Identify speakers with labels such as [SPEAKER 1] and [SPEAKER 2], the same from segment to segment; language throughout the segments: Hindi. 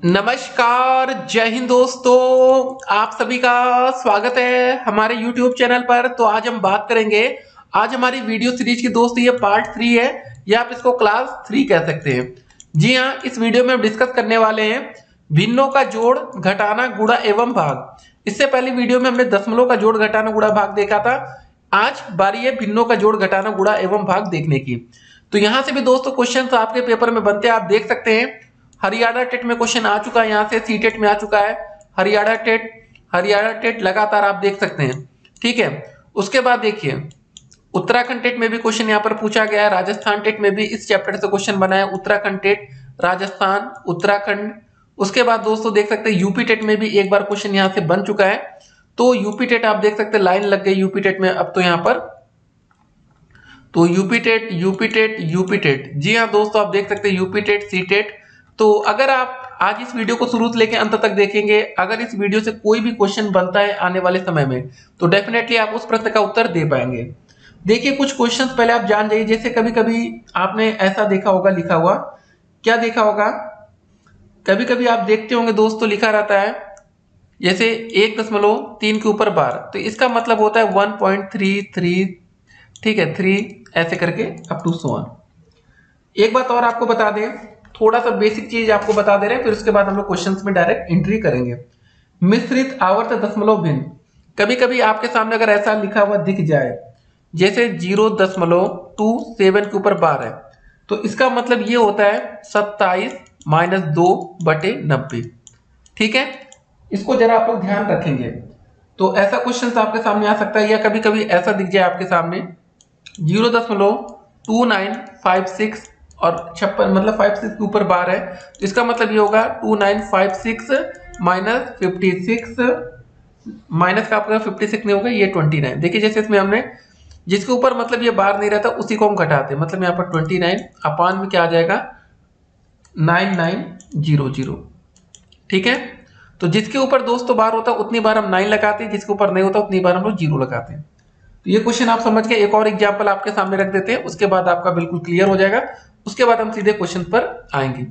[SPEAKER 1] नमस्कार, जय हिंद दोस्तों। आप सभी का स्वागत है हमारे YouTube चैनल पर। तो आज हम बात करेंगे, आज हमारी वीडियो सीरीज की दोस्त ये पार्ट 3 है या आप इसको क्लास 3 कह सकते हैं। जी हाँ, इस वीडियो में हम डिस्कस करने वाले हैं भिन्नों का जोड़, घटाना, गुणा एवं भाग। इससे पहले वीडियो में हमने दशमलव का जोड़, घटाना, गुणा, भाग देखा था। आज बारी है भिन्नों का जोड़, घटाना, गुणा एवं भाग देखने की। तो यहां से भी दोस्तों क्वेश्चन आपके पेपर में बनते हैं, आप देख सकते हैं। हरियाणा टेट में क्वेश्चन आ चुका है, यहां से सी टेट में आ चुका है। हरियाणा टेट लगातार आप देख सकते हैं, ठीक है। उसके बाद देखिए उत्तराखंड टेट में भी क्वेश्चन यहां पर पूछा गया है। राजस्थान टेट में भी इस चैप्टर से क्वेश्चन बना है, उत्तराखंड टेट, राजस्थान, उत्तराखंड। उसके बाद दोस्तों देख सकते हैं यूपी टेट में भी एक बार क्वेश्चन यहां से बन चुका है। तो यूपी टेट आप देख सकते हैं, लाइन लग गई यूपी टेट में अब तो यहां पर। तो यूपी टेट, जी हाँ दोस्तों, आप देख सकते हैं यूपी टेट, सी टेट। तो अगर आप आज इस वीडियो को शुरू से लेकर अंत तक देखेंगे, अगर इस वीडियो से कोई भी क्वेश्चन बनता है आने वाले समय में, तो डेफिनेटली आप उस प्रश्न का उत्तर दे पाएंगे। देखिए कुछ क्वेश्चंस पहले आप जान जाइए। जैसे कभी कभी आपने ऐसा देखा होगा लिखा हुआ, क्या देखा होगा, कभी कभी आप देखते होंगे दोस्तों लिखा रहता है जैसे 1.3 के ऊपर बार, तो इसका मतलब होता है 1.33, ठीक है, 3 ऐसे करके अप टू सो ऑन। एक बात और आपको बता दें, थोड़ा सा बेसिक चीज आपको बता दे रहे हैं, फिर उसके बाद हम लोग क्वेश्चंस में डायरेक्ट एंट्री करेंगे। मिश्रित आवर्त दशमलव भिन्न, कभी कभी आपके सामने अगर ऐसा लिखा हुआ दिख जाए जैसे 0.27 के ऊपर बार है, तो इसका मतलब ये होता है 27 माइनस 2/90, ठीक है। इसको जरा आप लोग ध्यान रखेंगे। तो ऐसा क्वेश्चन आपके सामने आ सकता है, या कभी कभी ऐसा दिख जाए आपके सामने 0.2956 और 56 मतलब 56 के ऊपर बार है, तो इसका मतलब ये होगा 2956 माइनस 56, माइनस का आपका 56 नहीं होगा, ये 29। देखिए जैसे इसमें हमने जिसके ऊपर मतलब ये बार नहीं रहता उसी को हम घटाते हैं, मतलब यहाँ पर 29 अपान में क्या आ जाएगा 9900, ठीक है। तो जिसके ऊपर दोस्तों बार होता है उतनी बार हम 9 लगाते हैं, जिसके ऊपर नहीं होता उतनी बार हम लोग 0 लगाते हैं। तो ये क्वेश्चन आप समझ के एक और एग्जांपल आपके सामने रख देते हैं, उसके बाद आपका बिल्कुल क्लियर हो जाएगा। उसके बाद हम सीधे क्वेश्चन पर आएंगे।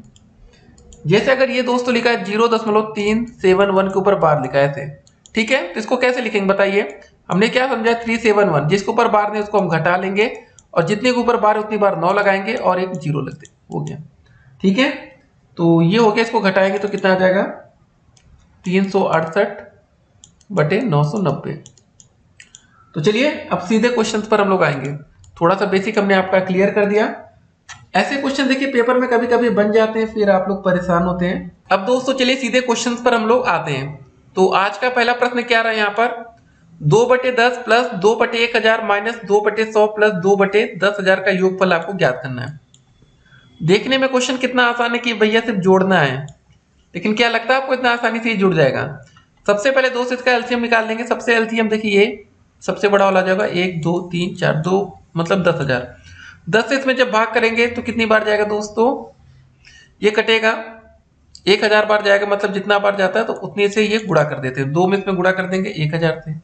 [SPEAKER 1] जैसे अगर ये दोस्तों लिखा है 0.371 के ऊपर बार लिखा है ऐसे, ठीक है, तो इसको कैसे लिखेंगे बताइए। हमने क्या समझा, 371, जिसके ऊपर बार नहीं उसको हम घटा लेंगे और जितने के ऊपर बार उतनी बार 9 लगाएंगे और एक 0 लग दे, हो गया, ठीक है। तो ये हो गया, इसको घटाएंगे तो कितना आ जाएगा 368/990। तो चलिए अब सीधे क्वेश्चन पर हम लोग आएंगे। थोड़ा सा बेसिक हमने आपका क्लियर कर दिया। ऐसे क्वेश्चन देखिए पेपर में कभी कभी बन जाते हैं, फिर आप लोग परेशान होते हैं। अब दोस्तों चलिए सीधे क्वेश्चंस पर हम लोग आते हैं। तो आज का पहला प्रश्न क्या रहा है यहाँ पर, 2/10 प्लस 2/1000 माइनस 2/100 प्लस 2/10,000 का योगफल आपको ज्ञात करना है। देखने में क्वेश्चन कितना आसान है कि भैया सिर्फ जोड़ना है, लेकिन क्या लगता है आपको इतना आसानी से ये जुड़ जाएगा। सबसे पहले दोस्तों इसका एलसीएम निकाल देंगे। सबसे एलसीएम देखिए ये सबसे बड़ा वाला जाएगा 1 2 3 4, 2 मतलब 10,000। 10 से इसमें जब भाग करेंगे तो कितनी बार जाएगा दोस्तों, ये कटेगा 1000 बार जाएगा, मतलब जितना बार जाता है तो उतने से ये गुणा कर देते हैं। 2 में इसमें गुणा कर देंगे 1000 से,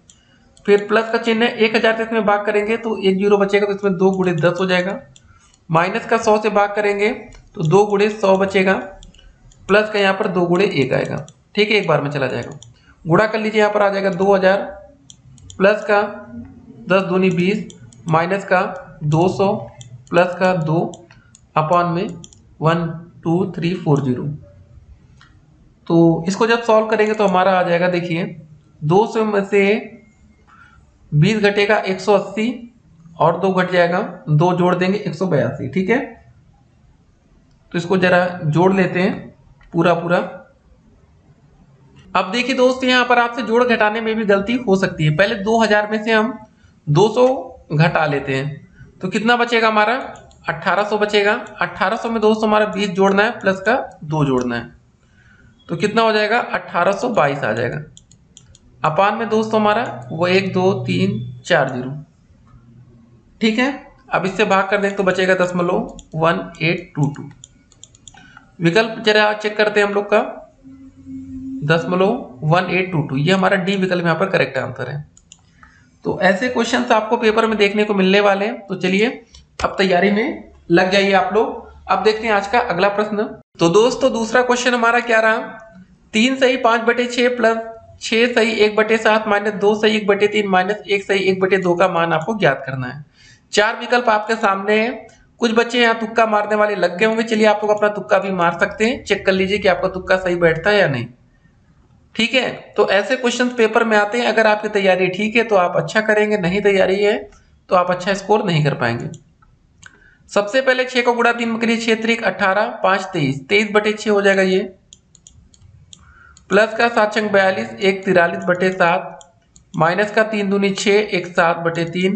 [SPEAKER 1] फिर प्लस का चिन्ह है, 1000 से इसमें भाग करेंगे तो 1 0 बचेगा, तो इसमें 2 × 10 हो जाएगा। माइनस का 100 से भाग करेंगे तो 2 × 100 बचेगा, प्लस का यहाँ पर 2 × 1 आएगा, ठीक है, एक बार में चला जाएगा। गुणा कर लीजिए, यहाँ पर आ जाएगा 2000, प्लस का 10 दूनी 20, माइनस का 200, प्लस का 2 अपान में 12340। तो इसको जब सॉल्व करेंगे तो हमारा आ जाएगा, देखिए 200 में से 20 घटेगा 180 और 2 घट जाएगा, 2 जोड़ देंगे 182, ठीक है। तो इसको जरा जोड़ लेते हैं पूरा पूरा। अब देखिए दोस्त यहाँ पर आपसे जोड़ घटाने में भी गलती हो सकती है। पहले 2000 में से हम 200 घटा लेते हैं तो कितना बचेगा हमारा 1800 बचेगा। 1800 में दोस्तों हमारा 20 जोड़ना है, प्लस का 2 जोड़ना है, तो कितना हो जाएगा 1822 आ जाएगा। अपान में दोस्तों हमारा वो 1 2 3 4 0, ठीक है। अब इससे भाग कर दें तो बचेगा 0.1822। विकल्प जरा चेक करते हैं हम लोग का, 0.1822, ये हमारा डी विकल्प यहाँ पर करेक्ट आंसर है। तो ऐसे क्वेश्चंस आपको पेपर में देखने को मिलने वाले हैं। तो चलिए अब तैयारी में लग जाइए आप लोग। अब देखते हैं आज का अगला प्रश्न। तो दोस्तों दूसरा क्वेश्चन हमारा क्या रहा, 3 सही 5/6 प्लस 6 सही 1/7 माइनस 2 सही 1/3 माइनस 1 सही 1/2 का मान आपको ज्ञात करना है। 4 विकल्प आपके सामने है। कुछ बच्चे यहाँ तुक्का मारने वाले लग गए होंगे, चलिए आप लोग अपना तुक्का भी मार सकते हैं, चेक कर लीजिए कि आपका तुक्का सही बैठता है या नहीं। ठीक है, तो ऐसे क्वेश्चन पेपर में आते हैं। अगर आपकी तैयारी ठीक है तो आप अच्छा करेंगे, नहीं तैयारी है तो आप अच्छा स्कोर नहीं कर पाएंगे। सबसे पहले 6 को गुणा 3 में करिए, 6 3 18 5 23, 23/6 हो जाएगा ये, प्लस का 7 6 42, 1 43/7, माइनस का 3 दूनी 6, 1 7/3,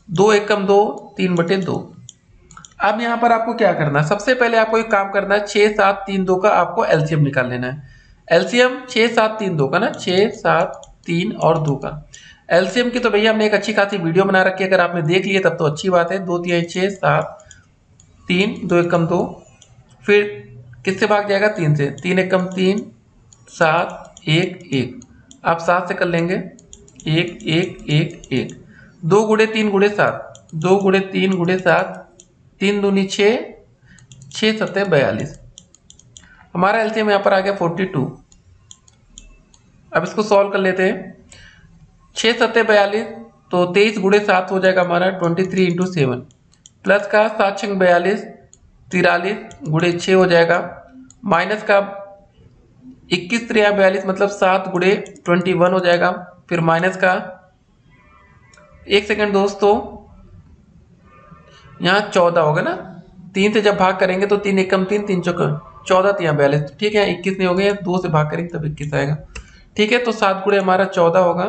[SPEAKER 1] 2 1 2, 3/2। अब यहाँ पर आपको क्या करना है, सबसे पहले आपको एक काम करना है, 6 7 3 2 का आपको एलसीएम निकाल लेना है। एलसीएम 6 7 3 2 का ना, 6 7 3 और 2 का एलसीएम की तो भैया हमने एक अच्छी खासी वीडियो बना रखी है, अगर आपने देख लिया तब तो अच्छी बात है। 2 3 6 7 3, 2 1 2, फिर किससे भाग जाएगा, 3 से, 3 1 3 7 1 1, आप 7 से कर लेंगे, 1 1 1 1, 2 गुणे 3 गुणे 7, 2 गुणे 3 गुणे 7, 3 दूनी 6, 6 7 42, हमारा एलसीएम यहाँ पर आ गया 42। अब इसको सॉल्व कर लेते हैं, 6 7 42, तो 23 गुणे 7 हो जाएगा हमारा 23 × 7, प्लस का 7 6 42, 43 गुणे 6 हो जाएगा, माइनस का 21 3 42, मतलब 7 गुणे 21 हो जाएगा, फिर माइनस का, एक सेकंड दोस्तों, यहाँ 14 होगा ना, 3 से जब भाग करेंगे तो 3 1 3 3 4 14 3 42, ठीक है 21 नहीं हो गया, 2 से भाग करेंगे तब 21 आएगा। ठीक है, तो 7 गुणे हमारा 14 होगा,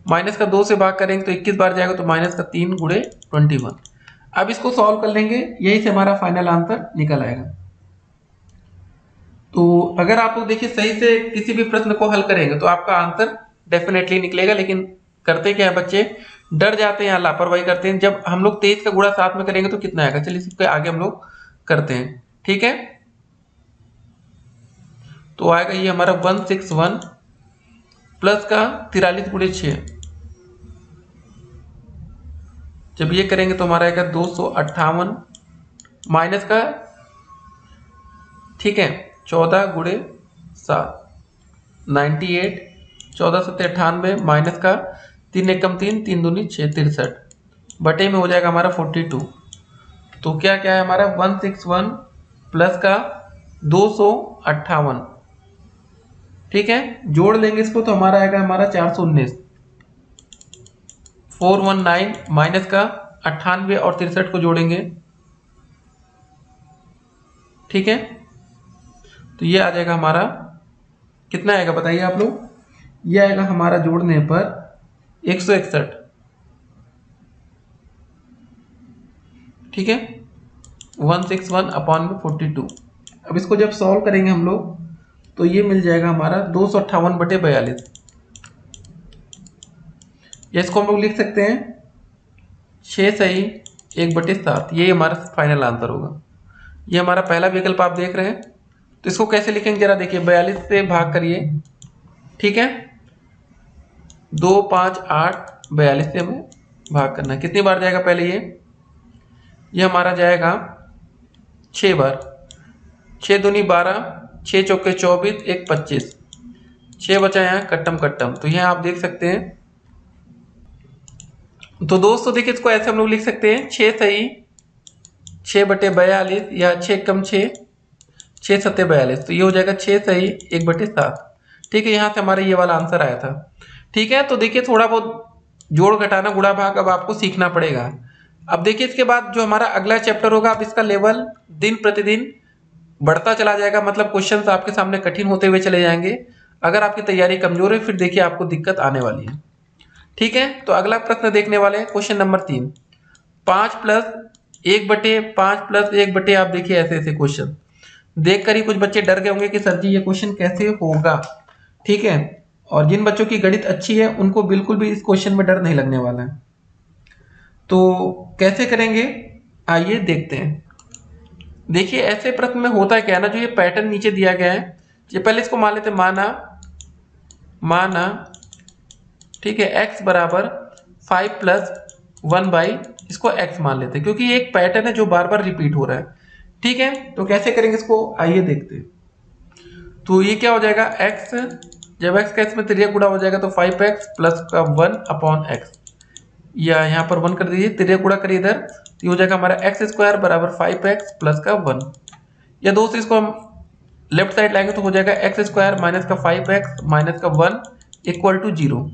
[SPEAKER 1] माइनस का 2 से भाग करेंगे तो 21 बार जाएगा, तो माइनस का 3 गुणे 21। अब इसको सॉल्व कर लेंगे, यही से हमारा फाइनल आंसर निकल आएगा। तो अगर आप लोग देखिए सही से किसी भी प्रश्न को हल करेंगे तो आपका आंसर डेफिनेटली निकलेगा, लेकिन करते क्या है बच्चे, डर जाते हैं या लापरवाही करते हैं। जब हम लोग 23 का गुणा 7 में करेंगे तो कितना आएगा, चलिए इसके आगे हम लोग करते हैं। ठीक है, तो आएगा ये हमारा 161 प्लस का 43 गुणे 6, जब ये करेंगे तो हमारा आएगा 258, माइनस का, ठीक है 14 गुणे 7 98, 14 7 98, माइनस का 3 1 3 3 दूनी 6 63, बटे में हो जाएगा हमारा 42। तो क्या क्या है हमारा 161 प्लस का 258, ठीक है, जोड़ लेंगे इसको तो हमारा आएगा हमारा 419, 419 माइनस का 98 और 63 को जोड़ेंगे, ठीक है, तो ये आ जाएगा हमारा कितना आएगा बताइए आप लोग, ये आएगा हमारा जोड़ने पर 161, ठीक है 161/42। अब इसको जब सॉल्व करेंगे हम लोग तो ये मिल जाएगा हमारा 258/42, या इसको हम लोग लिख सकते हैं 6 सही 1/7, ये हमारा फाइनल आंसर होगा। ये हमारा पहला विकल्प आप देख रहे हैं, तो इसको कैसे लिखेंगे जरा देखिए, 42 से भाग करिए, ठीक है 2 5 8, 42 से हमें भाग करना है, कितनी बार जाएगा पहले ये हमारा जाएगा 6 बार, 6 दूनी 12, 6 चौके 24, 1 25, 6 बचा यहाँ कट्टम कट्टम, तो यहाँ आप देख सकते हैं। तो दोस्तों देखिए इसको ऐसे हम लोग लिख सकते हैं 6 सही 6/42, या 6 कम 6 6 7 42, तो ये हो जाएगा 6 सही 1/7। ठीक है, यहाँ से हमारा ये वाला आंसर आया था। ठीक है, तो देखिए थोड़ा बहुत जोड़ घटाना गुणा भाग अब आपको सीखना पड़ेगा। अब देखिए इसके बाद जो हमारा अगला चैप्टर होगा, अब इसका लेवल दिन प्रतिदिन बढ़ता चला जाएगा, मतलब क्वेश्चंस आपके सामने कठिन होते हुए चले जाएंगे। अगर आपकी तैयारी कमजोर है फिर देखिए आपको दिक्कत आने वाली है। ठीक है, तो अगला प्रश्न देखने वाले हैं क्वेश्चन नंबर 3, 5 + 1/5 + 1/, आप देखिए ऐसे ऐसे क्वेश्चन देखकर ही कुछ बच्चे डर गए होंगे कि सर जी ये क्वेश्चन कैसे होगा। ठीक है, और जिन बच्चों की गणित अच्छी है उनको बिल्कुल भी इस क्वेश्चन में डर नहीं लगने वाला है। तो कैसे करेंगे आइए देखते हैं। देखिए ऐसे प्रश्न में होता है क्या ना, जो ये पैटर्न नीचे दिया गया है, ये पहले इसको मान लेते माना, ठीक है, x = 5 + 1 बाई इसको x मान लेते हैं, क्योंकि ये एक पैटर्न है जो बार बार रिपीट हो रहा है। ठीक है, तो कैसे करेंगे इसको, आइए देखते हैं। तो ये क्या हो जाएगा, x, जब x का इसमें तिर्यक गुणा हो जाएगा तो 5x प्लस का 1 अपॉन x, या यहाँ पर 1 कर दीजिए, तिर्यक गुणा करिए इधर, तो ये हो जाएगा हमारा एक्स स्क्वायर बराबर 5x प्लस का 1। या दोस्तों इसको हम लेफ्ट साइड लाएंगे तो हो जाएगा एक्स स्क्वायर माइनस का 5x माइनस का 1 इक्वल टू 0।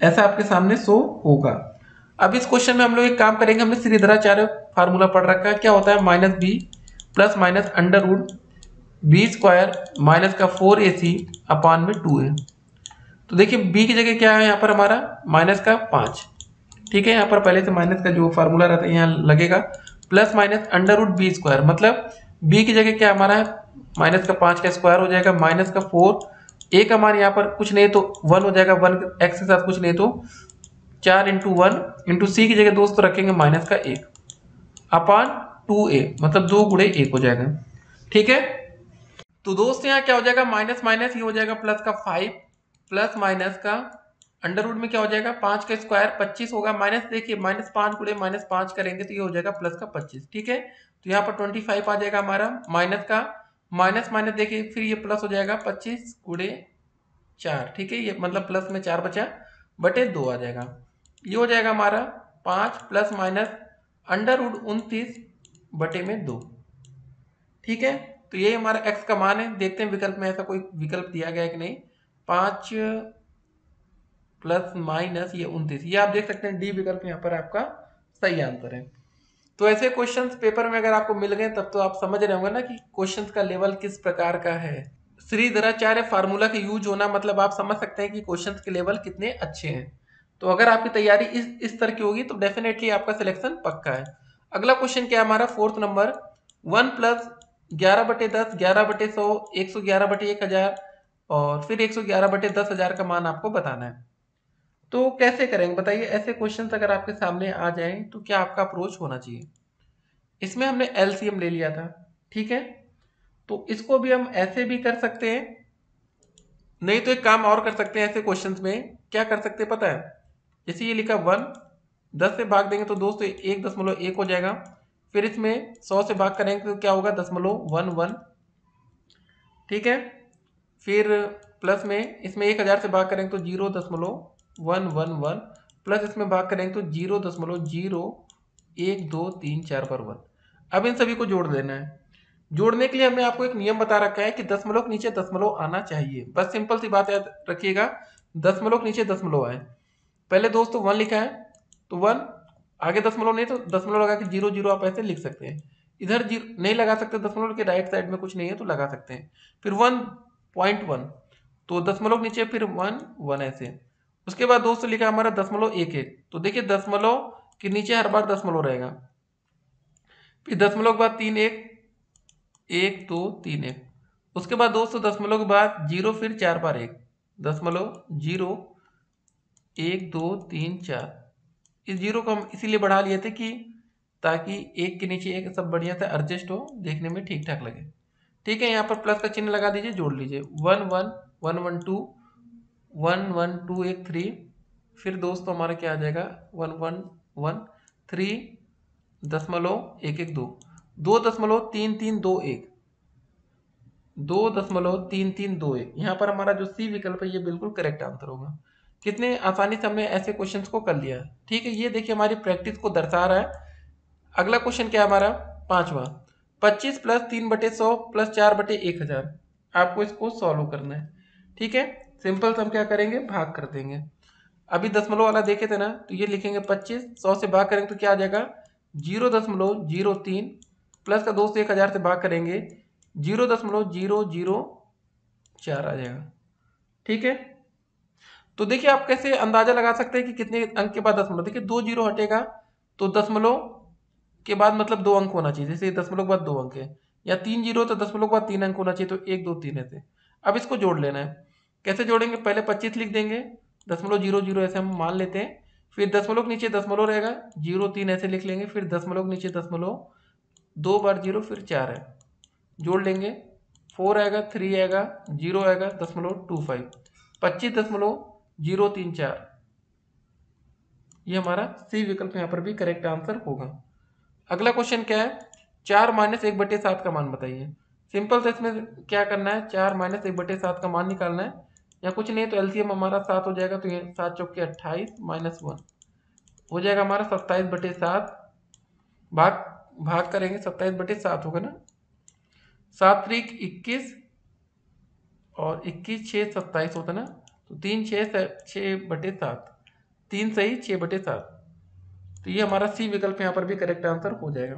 [SPEAKER 1] ऐसा आपके सामने शो होगा। अब इस क्वेश्चन में हम लोग एक काम करेंगे, हमने श्रीधराचार्य फार्मूला पढ़ रखा है, क्या होता है, minus b plus minus under root b square minus का 4ac अपान में 2a। तो देखिए b की जगह क्या है यहाँ पर हमारा, माइनस का 5। ठीक है, यहाँ पर पहले से माइनस का जो फार्मूला रहता है यहाँ लगेगा, plus minus under root b square, मतलब b की जगह क्या हमारा है, माइनस का 5 का स्क्वायर हो जाएगा, माइनस का 4, a का मान यहाँ पर कुछ नहीं तो 1 हो जाएगा, 1 x के साथ कुछ नहीं तो 4 इंटू 1 इंटू सी की जगह दोस्तों रखेंगे माइनस का 1 अपान 2a, मतलब 2 गुणे 1 हो जाएगा। ठीक है, तो दोस्त यहाँ क्या हो जाएगा, माइनस माइनस ये हो जाएगा प्लस का 5 प्लस माइनस का अंडर रूट में क्या हो जाएगा 5 का स्क्वायर 25 होगा, माइनस देखिए माइनस 5 गुणे माइनस 5 करेंगे तो ये हो जाएगा प्लस का 25। ठीक है, तो यहाँ पर 25 आ जाएगा हमारा, माइनस का माइनस माइनस देखिए फिर ये प्लस हो जाएगा 25 गुणे 4। ठीक है, ये मतलब प्लस में 4 बचा बटे 2 आ जाएगा, ये हो जाएगा हमारा 5 प्लस माइनस अंडर रूट 29 बटे में 2। ठीक है, तो ये हमारा x का मान है। देखते हैं विकल्प में ऐसा कोई विकल्प दिया गया है कि नहीं। 5 प्लस माइनस ये 29, ये आप देख सकते हैं डी विकल्प यहाँ पर आपका सही आंसर है। तो ऐसे क्वेश्चंस पेपर में अगर आपको मिल गए तब तो आप समझ रहे होंगे ना कि क्वेश्चंस का लेवल किस प्रकार का है। श्रीधराचार्य फार्मूला के यूज होना मतलब आप समझ सकते हैं कि क्वेश्चंस के लेवल कितने अच्छे हैं। तो अगर आपकी तैयारी इस तरह की होगी तो डेफिनेटली आपका सिलेक्शन पक्का है। अगला क्वेश्चन क्या है हमारा, 4th नंबर, 1 प्लस 11/10 11/100 111/1000 और फिर 111/10,000 का मान आपको बताना है। तो कैसे करेंगे बताइए, ऐसे क्वेश्चंस अगर आपके सामने आ जाएं तो क्या आपका अप्रोच होना चाहिए। इसमें हमने एलसीएम ले लिया था। ठीक है, तो इसको भी हम ऐसे भी कर सकते हैं, नहीं तो एक काम और कर सकते हैं। ऐसे क्वेश्चंस में क्या कर सकते हैं पता है, जैसे ये लिखा 1, 10 से भाग देंगे तो दोस्तों 1.1 हो जाएगा, फिर इसमें 100 से भाग करेंगे तो क्या होगा 0.11। ठीक है, फिर प्लस में इसमें 1000 से भाग करेंगे तो 0.111 प्लस इसमें भाग करेंगे तो 0.01234 पर 1। अब इन सभी को जोड़ देना है। जोड़ने के लिए हमने आपको एक नियम बता रखा है कि दशमलव के नीचे दशमलव आना चाहिए, बस सिंपल सी बात याद रखिएगा, दशमलव के नीचे दशमलव आए। पहले दोस्तों 1 लिखा है तो 1, आगे दशमलव नहीं तो दशमलव लगा के 0 आप ऐसे लिख सकते हैं। इधर जीरो नहीं लगा सकते, दशमलव के राइट साइड में कुछ नहीं है तो लगा सकते हैं। फिर 1.1 तो दशमलव नीचे फिर 1 ऐसे। उसके बाद दोस्तों लिखा हमारा 0.11, तो देखिए दशमलव के नीचे हर बार दशमलव रहेगा। फिर दशमलव के बाद 3 1 2 3 1। उसके बाद दोस्तों दशमलव के बाद 0 फिर 4 बार 1, 0.0 1 2 3 4। इस 0 को हम इसीलिए बढ़ा लिए थे कि ताकि एक के नीचे एक सब बढ़िया से एडजस्ट हो, देखने में ठीक ठाक लगे। ठीक है, यहाँ पर प्लस का चिन्ह लगा दीजिए, जोड़ लीजिए 1 1 1 1 2 1 1 2 1 3। फिर दोस्तों हमारा क्या आ जाएगा 1 1 1 3 दशमलव 1 1 2 2.3321 2.3321। यहाँ पर हमारा जो सी विकल्प है ये बिल्कुल करेक्ट आंसर होगा। कितने आसानी से हमने ऐसे क्वेश्चंस को कर लिया। ठीक है, ये देखिए हमारी प्रैक्टिस को दर्शा रहा है। अगला क्वेश्चन क्या है हमारा 5वां, 25 प्लस 3/100 प्लस 4/1000। आपको इसको सॉल्व करना है। ठीक है, सिंपल से हम क्या करेंगे, भाग कर देंगे। अभी दशमलव वाला देखे थे ना, तो ये लिखेंगे 25, 100 से भाग करेंगे तो क्या आ जाएगा 0.03 प्लस का 2 से 1000 से भाग करेंगे 0.004 आ जाएगा। ठीक है, तो देखिए आप कैसे अंदाजा लगा सकते हैं कि कितने अंक के बाद दशमलव। देखिए 2 जीरो हटेगा तो दशमलव के बाद मतलब 2 अंक होना चाहिए, जैसे दशमलव के बाद 2 अंक है, या 3 जीरो तो दशमलव के बाद 3 अंक होना चाहिए, तो 1 2 3 ऐसे। अब इसको जोड़ लेना है। कैसे जोड़ेंगे, पहले 25 लिख देंगे, 0.00 ऐसे हम मान लेते हैं, फिर दशमलव के नीचे दशमलव रहेगा 0 3 ऐसे लिख लेंगे, फिर दशमलव के नीचे दशमलव 2 बार 0 फिर 4 है, जोड़ लेंगे 4 आएगा 3 आएगा 0 आएगा 0.25 25.034। ये हमारा सी विकल्प यहाँ पर भी करेक्ट आंसर होगा। अगला क्वेश्चन क्या है, 4 माइनस 1/7 का मान बताइए। सिंपल से इसमें क्या करना है, 4 माइनस 1/7 का मान निकालना है, या कुछ नहीं तो एलसीएम हमारा 7 हो जाएगा, तो ये 7 चौके 28 माइनस 1 हो जाएगा हमारा 27/7। भाग भाग करेंगे 27/7 होगा ना, 7 त्रिक 21 और 21 6 27 होता ना, तो 3 6/7, 3 सही 6/7, तो ये हमारा सी विकल्प यहाँ पर भी करेक्ट आंसर हो जाएगा।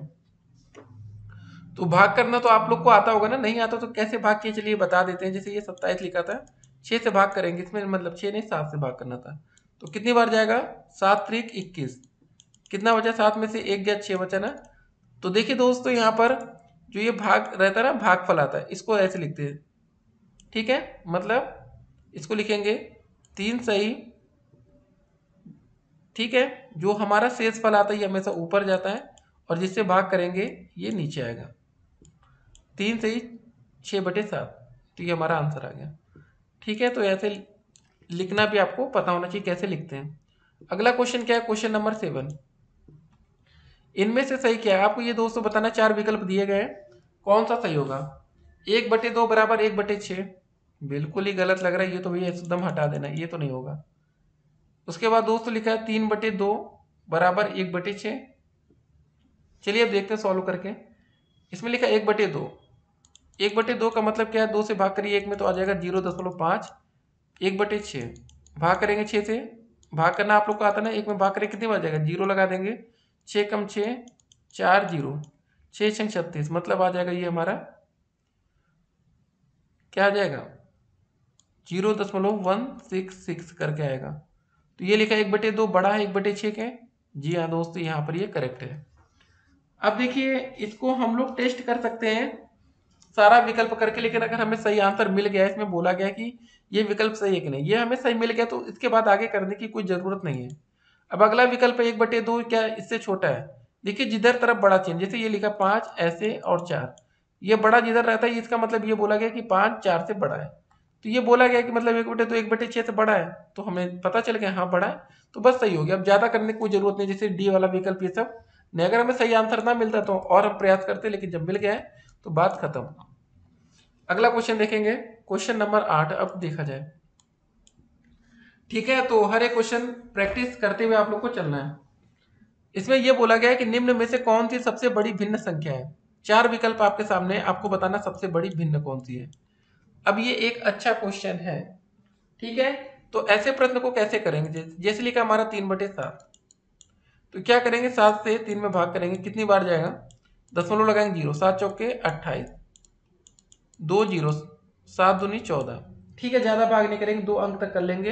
[SPEAKER 1] तो भाग करना तो आप लोग को आता होगा ना, नहीं आता तो कैसे भाग किए चलिए बता देते हैं। जैसे ये 27 लिखा था, 6 से भाग करेंगे, इसमें मतलब 6 नहीं 7 से भाग करना था, तो कितनी बार जाएगा, 7 त्रिक 21, कितना बचा, 7 में से 1 गया 6 बचा ना। तो देखिए दोस्तों यहाँ पर जो ये भाग रहता है ना, भागफल आता है, इसको ऐसे लिखते हैं, ठीक है, मतलब इसको लिखेंगे 3 सही, ठीक है, जो हमारा शेष फल आता है ये हमेशा ऊपर जाता है, और जिससे भाग करेंगे ये नीचे आएगा, 3 सही 6/7, तो ये हमारा आंसर आ गया। ठीक है, तो ऐसे लिखना भी आपको पता होना चाहिए कैसे लिखते हैं। अगला क्वेश्चन क्या है, क्वेश्चन नंबर 7, इनमें से सही क्या है, आपको ये दोस्तों बताना, 4 विकल्प दिए गए, कौन सा सही होगा। 1/2 बराबर 1/6, बिल्कुल ही गलत लग रहा है, ये तो भैया एकदम हटा देना, ये तो नहीं होगा। उसके बाद दोस्तों लिखा है 3/2 बराबर 1/6, चलिए अब देखते हैं सॉल्व करके। इसमें लिखा 1/2, 1/2 का मतलब क्या है, 2 से भाग करिए 1 में तो आ जाएगा 0.5, 1/6 भाग करेंगे 6 से, भाग करना आप लोग को आता ना, 1 में भाग करेंगे कितनी बार जाएगा, 0 लगा देंगे, 6 कम 6 4 0, 6 6 36, मतलब आ जाएगा ये हमारा क्या आ जाएगा 0.166 करके आएगा। तो ये लिखा 1/2 बड़ा है 1/6 के, जी हाँ दोस्तों यहाँ पर ये करेक्ट है। अब देखिए इसको हम लोग टेस्ट कर सकते हैं सारा विकल्प करके, लेकिन अगर हमें सही आंसर मिल गया, इसमें बोला गया कि ये विकल्प सही है कि नहीं, ये हमें सही मिल गया, तो इसके बाद आगे करने की कोई जरूरत नहीं है। अब अगला विकल्प 1/2 क्या इससे छोटा है, देखिए जिधर तरफ बड़ा चिन्ह, जैसे ये लिखा 5 ऐसे और 4, ये बड़ा जिधर रहता है इसका मतलब ये बोला गया कि 5 4 से बड़ा है, तो ये बोला गया कि मतलब 1/2 1/6 से बड़ा है, तो हमें पता चल गया हाँ बड़ा है, तो बस सही हो गया। अब ज्यादा करने की कोई जरूरत नहीं, जैसे डी वाला विकल्प ये सब नहीं, अगर हमें सही आंसर ना मिलता तो और हम प्रयास करते, लेकिन जब मिल गया है तो बात खत्म। अगला क्वेश्चन देखेंगे, क्वेश्चन नंबर 8, अब देखा जाए, ठीक है, तो हर एक क्वेश्चन प्रैक्टिस करते हुए आप लोग को चलना है। इसमें यह बोला गया है कि निम्न में से कौन सी सबसे बड़ी भिन्न संख्या है, 4 विकल्प आपके सामने, आपको बताना सबसे बड़ी भिन्न कौन सी है। अब ये एक अच्छा क्वेश्चन है, ठीक है, तो ऐसे प्रश्न को कैसे करेंगे, जैसे लिखा हमारा 3/7, तो क्या करेंगे 7 से 3 में भाग करेंगे, कितनी बार जाएगा, दशमलव लगाएंगे 0, 7 चौके 28, 2 0, 7 दूनी 14, ठीक है, ज्यादा भाग नहीं करेंगे, 2 अंक तक कर लेंगे,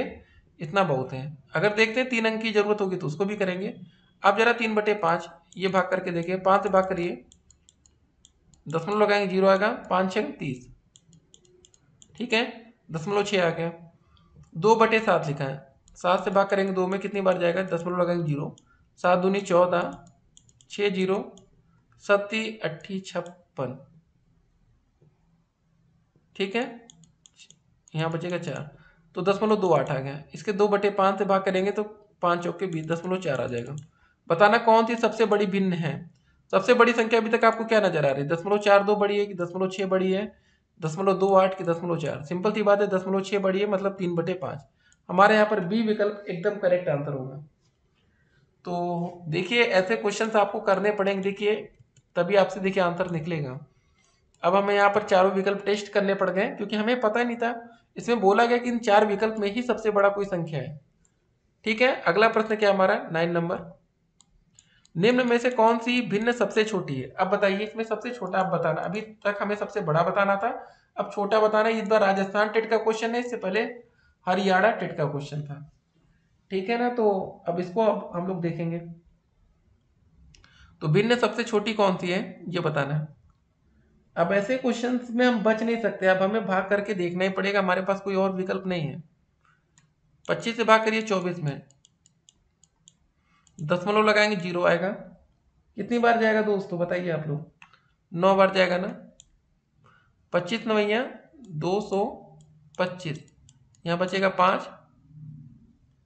[SPEAKER 1] इतना बहुत है। अगर देखते हैं 3 अंक की जरूरत होगी तो उसको भी करेंगे। अब जरा 3/5 ये भाग करके देखिए, 5 से भाग करिए, दशमलव लगाएंगे 0 आएगा, 5 6 30, ठीक है, 0.6 आ गया। 2/7 लिखा है, 7 से भाग करेंगे 2 में, कितनी बार जाएगा, दशमलव लगाएंगे 0, 7 दूनी 14, 6 0, 7 8 56, ठीक है, यहाँ बचेगा 4, तो 0.28 आ गया। इसके 2/5 से भाग करेंगे तो 5 चौके 20, 0.4 आ जाएगा। बताना कौन सी सबसे बड़ी भिन्न है। सबसे बड़ी संख्या अभी तक आपको क्या नजर आ रही है, 0.42 बड़ी है कि 0.6 बड़ी है, 0.28 की 0.4, सिंपल सी बात है, 0.6 बड़ी है, मतलब 3/5। हमारे यहाँ पर बी विकल्प एकदम करेक्ट आंसर होगा। तो देखिए ऐसे क्वेश्चंस आपको करने पड़ेंगे, देखिए तभी आपसे देखिए आंसर निकलेगा। अब हमें यहाँ पर चारों विकल्प टेस्ट करने पड़ गए, क्योंकि हमें पता ही नहीं था, इसमें बोला गया कि इन 4 विकल्प में ही सबसे बड़ा कोई संख्या है। ठीक है, अगला प्रश्न क्या हमारा 9 नंबर, निम्न में से कौन सी भिन्न सबसे छोटी है। अब बताइए इसमें सबसे छोटा आप बताना, अभी तक हमें सबसे बड़ा बताना था, अब छोटा बताना है। इस बार राजस्थान टेट का क्वेश्चन है, इससे पहले हरियाणा टेट का क्वेश्चन था, ठीक है ना। तो अब इसको अब हम लोग देखेंगे, तो भिन्न सबसे छोटी कौन सी है ये बताना है। अब ऐसे क्वेश्चंस में हम बच नहीं सकते, अब हमें भाग करके देखना ही पड़ेगा, हमारे पास कोई और विकल्प नहीं है। 25 से भाग करिए 24 में, दशमलव लगाएंगे 0 आएगा, कितनी बार जाएगा दोस्तों बताइए आप लोग, 9 बार जाएगा ना, 25 नवैया 225, यहाँ बचेगा 5,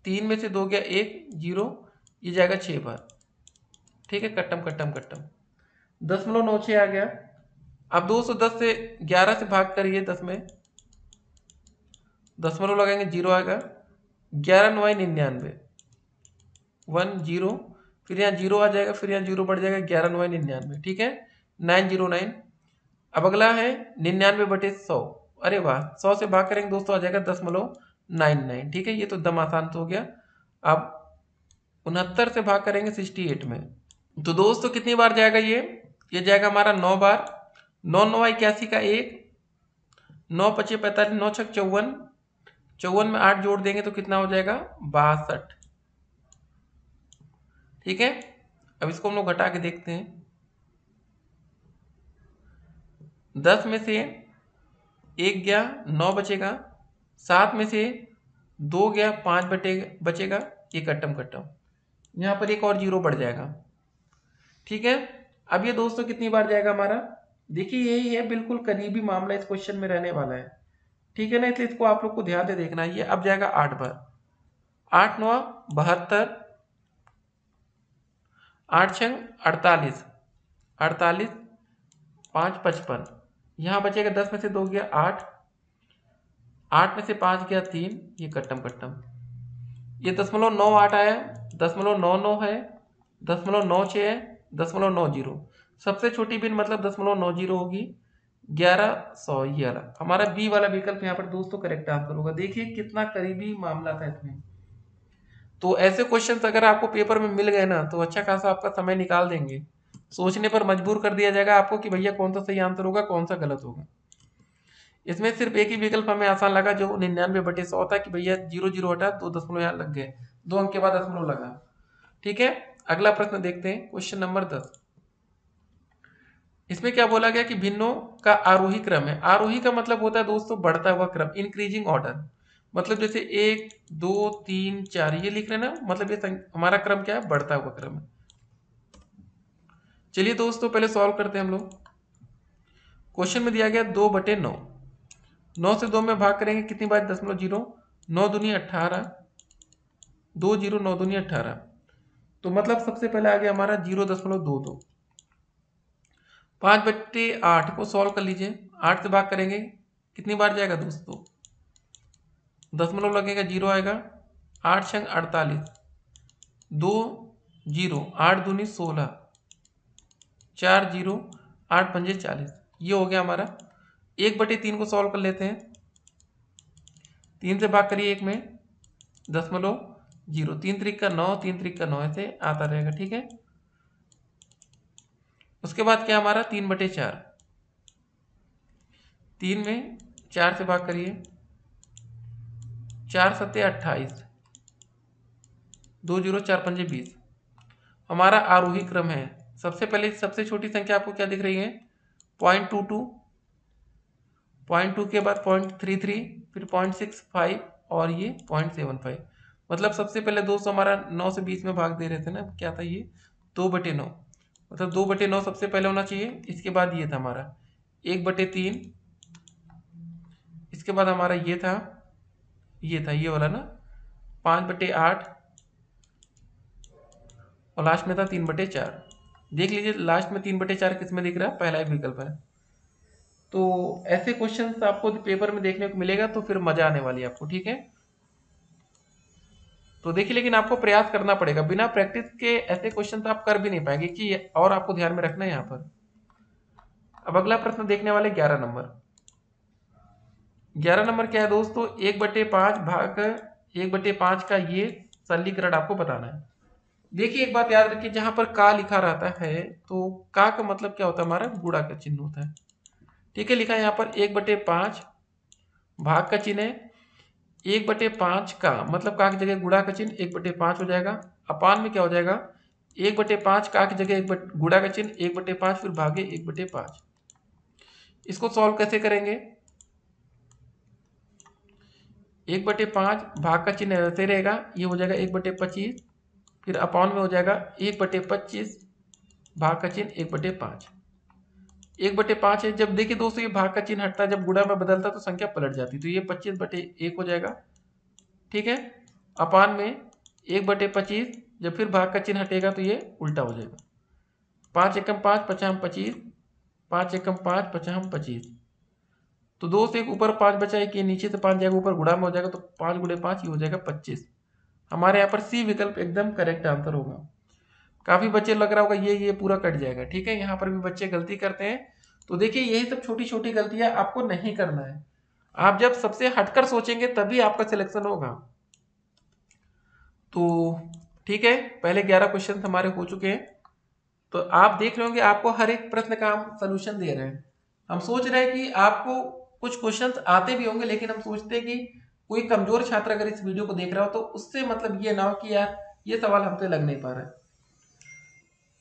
[SPEAKER 1] 3 में से 2 गया 1 0, ये जाएगा 6 बार। ठीक है, कट्टम कट्टम कट्टम 10.96 आ गया। अब 210 से 11 से भाग करिए 10 में, 10 लगाएंगे 0 आएगा। 11/99 10, फिर यहाँ 0 आ जाएगा, फिर यहाँ 0 बढ़ जाएगा 11/99। ठीक है, 909। अब अगला है 99/100। अरे वाह, 100 से भाग करेंगे दोस्तों आ जाएगा 10.99। ठीक है, ये तो एकदम आसान तो हो गया। अब 69 से भाग करेंगे 68 में, तो दोस्तों कितनी बार जाएगा ये जाएगा हमारा 9 बार। 9 9 81 का 1, 9 5 45, 9 6 54, 54 में 8 जोड़ देंगे तो कितना हो जाएगा 62। ठीक है, अब इसको हम लोग घटा के देखते हैं। 10 में से 1 गया 9 बचेगा, 7 में से 2 गया 5 बचेगा, ये कट्टम कट्टम, यहाँ पर एक और 0 बढ़ जाएगा। ठीक है, अब ये दोस्तों कितनी बार जाएगा हमारा, देखिए यही है, बिल्कुल करीबी मामला इस क्वेश्चन में रहने वाला है। ठीक है ना, इसलिए इसको आप लोग को ध्यान से देखना है। ये अब जाएगा 8 बार। 8 9 72, 8 6 48, 48 5 55, यहाँ बचेगा 10 में से 2 गया 8, 8 में से 5 गया 3, ये कट्टम कट्टम, ये 0.98 आया, 0.99 है, 0.96 है, 0.90। सबसे छोटी बिन मतलब 0.90 होगी, 1100। ये वाला हमारा बी वाला विकल्प यहाँ पर दोस्तों करेक्ट आंसर होगा। देखिए कितना करीबी मामला था इसमें। तो ऐसे क्वेश्चंस अगर आपको पेपर में मिल गए ना तो अच्छा खासा आपका समय निकाल देंगे, सोचने पर मजबूर कर दिया जाएगा आपको कि भैया कौन सा सही आंसर होगा कौन सा गलत होगा। इसमें सिर्फ एक ही विकल्प हमें आसान लगा जो 99/100 था कि भैया 0 0 हटा, 2 दशमलव यहाँ लग गए, 2 अंक के बाद दशमलव लगा। ठीक है, अगला प्रश्न देखते हैं, क्वेश्चन नंबर 10। इसमें क्या बोला गया कि भिन्नों का आरोही क्रम है। आरोही का मतलब होता है दोस्तों बढ़ता हुआ क्रम, इंक्रीजिंग ऑर्डर। मतलब जैसे 1 2 3 4 ये लिख रहे ना, मतलब ये हमारा क्रम क्या है, बढ़ता हुआ क्रम है। चलिए दोस्तों पहले सॉल्व करते हैं हम लोग। क्वेश्चन में दिया गया 2/9, 9 से 2 में भाग करेंगे कितनी बार, 0.0, 9 दूनी 18, 2 0 9 दूनी 18, तो मतलब सबसे पहले आ गया हमारा 0.22। 5/8 को सॉल्व कर लीजिए, 8 से भाग करेंगे कितनी बार जाएगा दोस्तों, दशमलव लगेगा 0 आएगा, 8 6 48, 2 0, 8 दूनी 16, 4 0, 8 5 40, ये हो गया हमारा। 1/3 को सॉल्व कर लेते हैं, 3 से भाग करिए 1 में, 0.0, 3 3 का 9, 3 3 का 9, ऐसे आता रहेगा। ठीक है, उसके बाद क्या हमारा 3/4, 3 में 4 से भाग करिए, 4 7 28, 2 0 4 5 20, हमारा आरोही क्रम है। सबसे पहले सबसे छोटी संख्या आपको क्या दिख रही है, 0.22, 0.2 के बाद 0.33, फिर 0.65 और ये 0.75। मतलब सबसे पहले दोस्तों हमारा 9 से 20 में भाग दे रहे थे ना, क्या था ये 2/9, मतलब 2/9 सबसे पहले होना चाहिए। इसके बाद ये था हमारा 1/3, इसके बाद हमारा ये था ये वाला ना 5/8, और लास्ट में था 3/4। देख लीजिए लास्ट में 3/4 किस में दिख रहा है, पहला ही विकल्प है। तो ऐसे क्वेश्चंस आपको पेपर में देखने को मिलेगा तो फिर मजा आने वाली है आपको। ठीक है, तो देखिए लेकिन आपको प्रयास करना पड़ेगा, बिना प्रैक्टिस के ऐसे क्वेश्चन आप कर भी नहीं पाएंगे कि, और आपको ध्यान में रखना है यहाँ पर। अब अगला प्रश्न देखने वाले 11 नंबर। 11 नंबर क्या है दोस्तों, 1/5 भाग 1/5 का ये सरलीकरण आपको बताना है। देखिए एक बात याद रखिए, जहां पर का लिखा रहता है तो का का मतलब क्या होता है, हमारा गुणा का चिन्ह होता है। ठीक है, लिखा है यहाँ पर 1/5 भाग का चिन्ह है, 1/5 का मतलब का की जगह गुणा का चिन्ह 1/5 हो जाएगा। अपान में क्या हो जाएगा, 1/5 का की जगह गुणा का चिन्ह 1/5 फिर भागे 1/5। इसको सॉल्व कैसे करेंगे, 1/5 भाग का चिन्ह ऐसे रहेगा, ये हो जाएगा 1/25, फिर अपॉन में हो जाएगा 1/25 भाग का चिन्ह 1/5। 1/5 है, जब देखिए दोस्तों ये भाग का चिन्ह हटता है, जब गुणा में बदलता तो संख्या पलट जाती, तो ये 25/1 हो जाएगा। ठीक है, अपान में 1/25 जब फिर भाग का चिन्ह हटेगा तो ये उल्टा हो जाएगा। 5 एकम 5 पचाम 25, 5 एकम 5 पचाम 25। तो 2 से एक ऊपर 5 बचा, एक ये नीचे से 5 जाएगा ऊपर, गुणा में हो जाएगा, तो 5 गुणे 5 ये हो जाएगा 25। हमारे यहाँ पर सी विकल्प एकदम करेक्ट आंसर होगा। काफी बच्चे लग रहा होगा ये पूरा कट जाएगा। ठीक है, यहाँ पर भी बच्चे गलती करते हैं। तो देखिए यही सब छोटी छोटी गलतियां आपको नहीं करना है। आप जब सबसे हटकर सोचेंगे तभी आपका सिलेक्शन होगा। तो ठीक है, पहले 11 क्वेश्चन हमारे हो चुके हैं। तो आप देख रहे होंगे आपको हर एक प्रश्न का हम सोल्यूशन दे रहे हैं। हम सोच रहे हैं कि आपको कुछ क्वेश्चंस आते भी होंगे, लेकिन हम सोचते हैं कि कोई कमजोर छात्र अगर इस वीडियो को देख रहा हो तो उससे मतलब ये ना हो कि यार ये सवाल हमसे लग नहीं पा रहा है।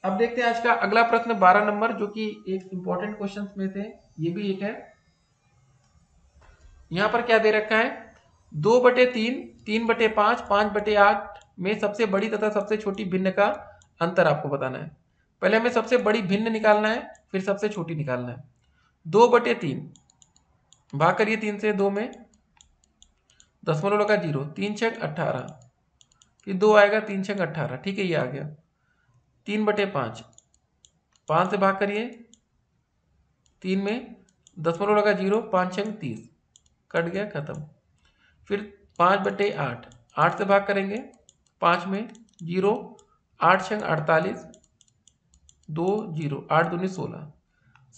[SPEAKER 1] अब देखते हैं आज का अगला प्रश्न 12 नंबर, जो कि एक इंपॉर्टेंट क्वेश्चन में से ये भी एक है। यहां पर क्या दे रखा है, 2/3, 3/5, 5/8 में सबसे बड़ी तथा सबसे छोटी भिन्न का अंतर आपको बताना है। पहले हमें सबसे बड़ी भिन्न निकालना है, फिर सबसे छोटी निकालना है। 2/3 भाग करिए 3 से, 2 में 0.0, 3 छक 18, फिर 2 आएगा, 3 छक 18। ठीक है, ये आ गया। 3/5, 5 से भाग करिए 3 में 0.0, 5 छक 30, कट गया, खत्म। फिर 5/8, 8 से भाग करेंगे 5 में 0, 8 छक 48, 2 0, 8 दूनी 16।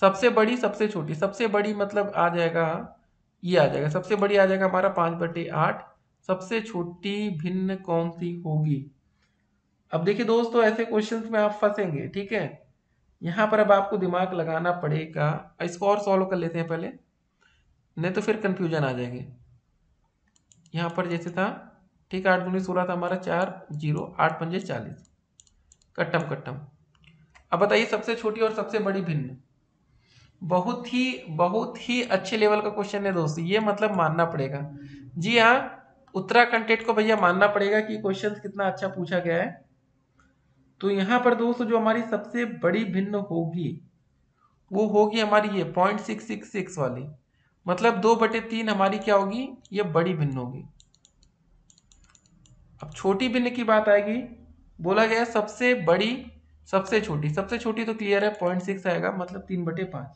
[SPEAKER 1] सबसे बड़ी सबसे छोटी, सबसे बड़ी मतलब आ जाएगा, ये आ जाएगा, सबसे बड़ी आ जाएगा हमारा 5/8। सबसे छोटी भिन्न कौन सी होगी। अब देखिए दोस्तों, ऐसे क्वेश्चंस में आप फंसेंगे। ठीक है, यहां पर अब आपको दिमाग लगाना पड़ेगा। इसको और सॉल्व कर लेते हैं पहले, नहीं तो फिर कंफ्यूजन आ जाएंगे। यहां पर जैसे था, ठीक है, 8 दूनी 16 था हमारा, 4 0, 8 पंजे 40, कट्टम कट्टम। अब बताइए सबसे छोटी और सबसे बड़ी भिन्न। बहुत ही अच्छे लेवल का क्वेश्चन है दोस्तों, ये मतलब मानना पड़ेगा। जी हाँ, उत्तराखंड टेट को भैया मानना पड़ेगा कि क्वेश्चन कितना अच्छा पूछा गया है। तो यहां पर दोस्तों जो हमारी सबसे बड़ी भिन्न होगी वो होगी हमारी ये 0.666 वाली, मतलब 2/3 हमारी क्या होगी, ये बड़ी भिन्न होगी। अब छोटी भिन्न की बात आएगी, बोला गया सबसे बड़ी सबसे छोटी, सबसे छोटी तो क्लियर है 0.6 आएगा, मतलब 3/5।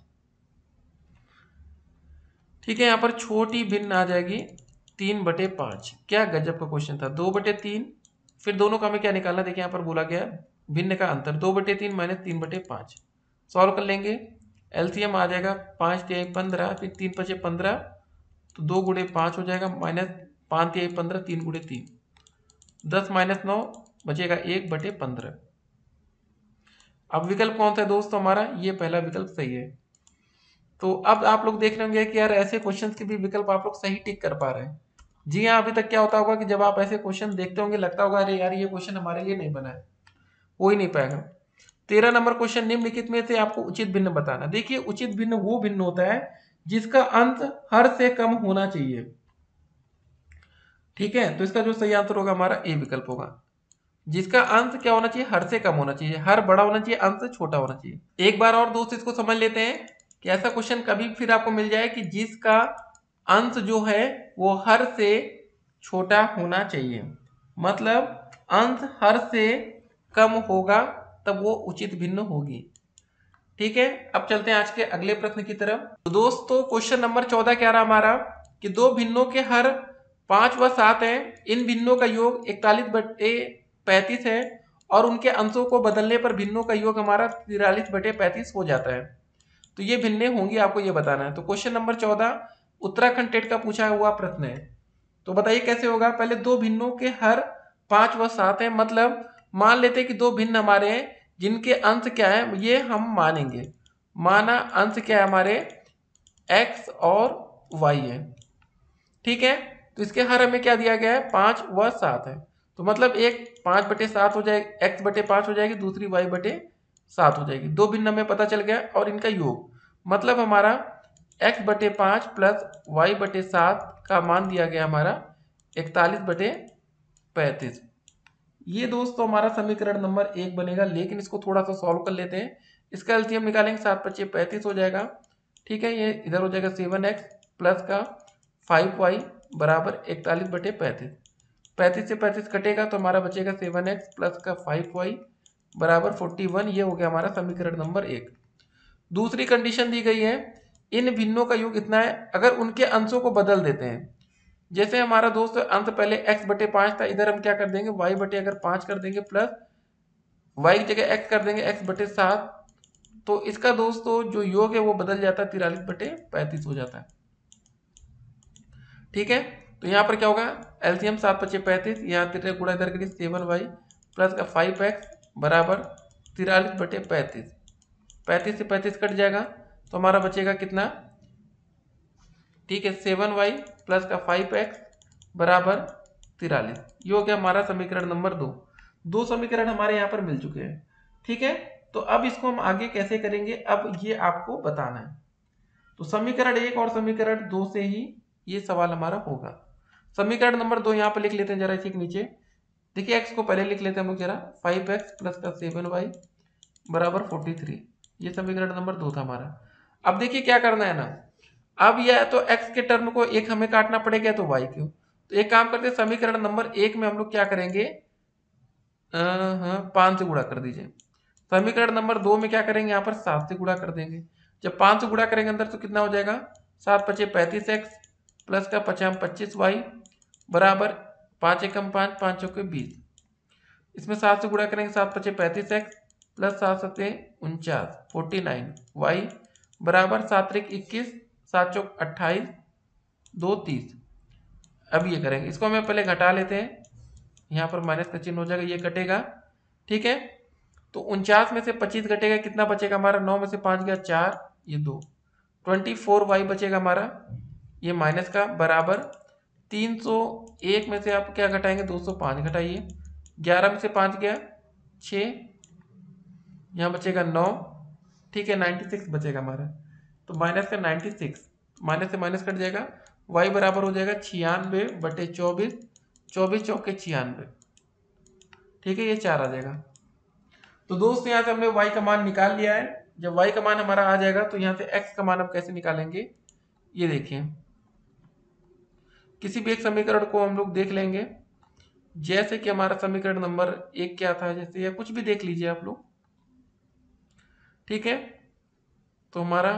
[SPEAKER 1] ठीक है, यहां पर छोटी भिन्न आ जाएगी 3/5। क्या गजब का क्वेश्चन था। 2/3, फिर दोनों का हमें क्या निकालना, देखिए यहां पर बोला गया भिन्न का अंतर 2/3 माइनस 3/5। सॉल्व कर लेंगे, एलसीएम आ जाएगा 5 तिहाई 15, फिर 3 पचे 15, तो 2 गुणे 5 हो जाएगा, माइनस 5 तिहाई 15, 3 गुणे 3, 10 माइनस 9 बचेगा 1/15। अब विकल्प कौन सा है दोस्तों हमारा, ये पहला विकल्प सही है। तो अब आप लोग देख रहे होंगे कि यार ऐसे क्वेश्चंस के भी विकल्प आप लोग सही टिक कर पा रहे हैं। जी हाँ, अभी तक क्या होता होगा कि जब आप ऐसे क्वेश्चन देखते होंगे लगता होगा अरे यार ये क्वेश्चन हमारे लिए नहीं बना है, हो ही नहीं पाएगा। 13 नंबर क्वेश्चन, निम्नलिखित में से आपको उचित भिन्न बताना। देखिए उचित भिन्न वो भिन्न होता है जिसका अंत हर से कम होना चाहिए। ठीक है, तो इसका जो सही आंसर होगा हमारा ए विकल्प होगा, जिसका अंत क्या होना चाहिए, हर से कम होना चाहिए, हर बड़ा होना चाहिए, अंत से छोटा होना चाहिए। एक बार और दोस्त इसको समझ लेते हैं कि ऐसा क्वेश्चन कभी फिर आपको मिल जाए कि जिसका अंत जो है वो हर से छोटा होना चाहिए, मतलब अंत हर से कम होगा तब वो उचित भिन्न होगी। ठीक है, अब चलते हैं आज के अगले प्रश्न की तरफ। तो दोस्तों क्वेश्चन नंबर 14 क्या रहा हमारा कि दो भिन्नों के हर 5 व 7 है, इन भिन्नों का योग 41/35 है और उनके अंशों को बदलने पर भिन्नों का योग हमारा 43/35 हो जाता है। तो ये भिन्ने होंगी, आपको ये बताना है। तो क्वेश्चन नंबर 14 उत्तराखंड टेट का पूछा हुआ प्रश्न है। तो बताइए कैसे होगा। पहले दो भिन्नों के हर 5 व 7 है, मतलब मान लेते हैं कि दो भिन्न हमारे हैं जिनके अंश क्या है, ये हम मानेंगे। माना अंश क्या है हमारे, x और y है। ठीक है, तो इसके हर हमें क्या दिया गया है, 5 व 7 है। तो मतलब एक 5/7 हो जाएगी, x/5 हो जाएगी, दूसरी y/7 हो जाएगी। दो भिन्न हमें पता चल गया और इनका योग, मतलब हमारा x/5 प्लस y/7 का मान दिया गया हमारा 41/35। ये दोस्तों हमारा समीकरण नंबर 1 बनेगा। लेकिन इसको थोड़ा सा सॉल्व कर लेते हैं। इसका एलसीएम निकालेंगे, 7×5 = 35 हो जाएगा। ठीक है, ये इधर हो जाएगा 7x प्लस का 5y बराबर 41/35। 35 से 35 कटेगा तो हमारा बचेगा 7x प्लस का 5y बराबर 41। ये हो गया हमारा समीकरण नंबर 1। दूसरी कंडीशन दी गई है, इन भिन्नों का योग इतना है अगर उनके अंशों को बदल देते हैं। जैसे हमारा दोस्त अंश पहले x बटे 5 था, इधर हम क्या कर देंगे y बटे अगर 5 कर देंगे प्लस y की जगह x कर देंगे x बटे 7। तो इसका दोस्तों जो योग है वो बदल जाता है, 43 बटे 35 हो जाता है। ठीक है, तो यहाँ पर क्या होगा, एलसीएम 7 बचे 35, यहाँ तिरक गुणा इधर करिए 7y प्लस का 5x बराबर 43 बटे 35। 35 से 35 कट जाएगा तो हमारा बचेगा कितना, ठीक है 7y प्लस का 5x बराबर 43। ये हो गया हमारा समीकरण नंबर 2। दो समीकरण हमारे यहाँ पर मिल चुके हैं। ठीक है, तो अब इसको हम आगे कैसे करेंगे, अब ये आपको बताना है। तो समीकरण 1 और समीकरण 2 से ही ये सवाल हमारा होगा। समीकरण नंबर 2 यहाँ पर लिख लेते हैं जरा इसी के नीचे। देखिए x को पहले लिख लेते हैं हम लोग जरा, 5x प्लस का 7y बराबर 43। ये समीकरण नंबर 2 था हमारा। अब देखिए क्या करना है ना, अब यह तो x के टर्म को एक हमें काटना पड़ेगा तो y क्यों, तो एक काम करते हैं समीकरण नंबर 1 में हम लोग क्या करेंगे, 5 से गुणा कर दीजिए। समीकरण नंबर 2 में क्या करेंगे, यहाँ पर 7 से गुणा कर देंगे। जब 5 से गुणा करेंगे अंदर तो कितना हो जाएगा, 7 पचे 35x प्लस का 5 25y बराबर 5 एकम 5 5 चौके 20। इसमें 7 से गुणा करेंगे, 7 पचे 35x प्लस 7 सत्ते 49 49y बराबर 7 त्रिक 21 7 चौक 28 2 30। अब ये करेंगे, इसको हमें पहले घटा लेते हैं, यहाँ पर माइनस का चिन्ह हो जाएगा, ये कटेगा। ठीक है, तो 49 में से 25 घटेगा, कितना बचेगा हमारा, 9 में से 5 गया 4, ये 2 24y बचेगा हमारा, ये माइनस का बराबर 301 में से आप क्या घटाएंगे, 205 घटाइए, 11 में से 5 गया 6, यहाँ बचेगा 9। ठीक है, 96 बचेगा हमारा, तो माइनस का 96, माइनस से माइनस कट जाएगा, y बराबर हो जाएगा 96 बटे 24, 24 चौके 96। ठीक है, ये 4 आ जाएगा। तो दोस्त यहाँ से हमने y का मान निकाल लिया है। जब y का मान हमारा आ जाएगा तो यहाँ से x का मान हम कैसे निकालेंगे, ये देखिए किसी भी एक समीकरण को हम लोग देख लेंगे। जैसे कि हमारा समीकरण नंबर 1 क्या था, जैसे या कुछ भी देख लीजिए आप लोग। ठीक है, तो हमारा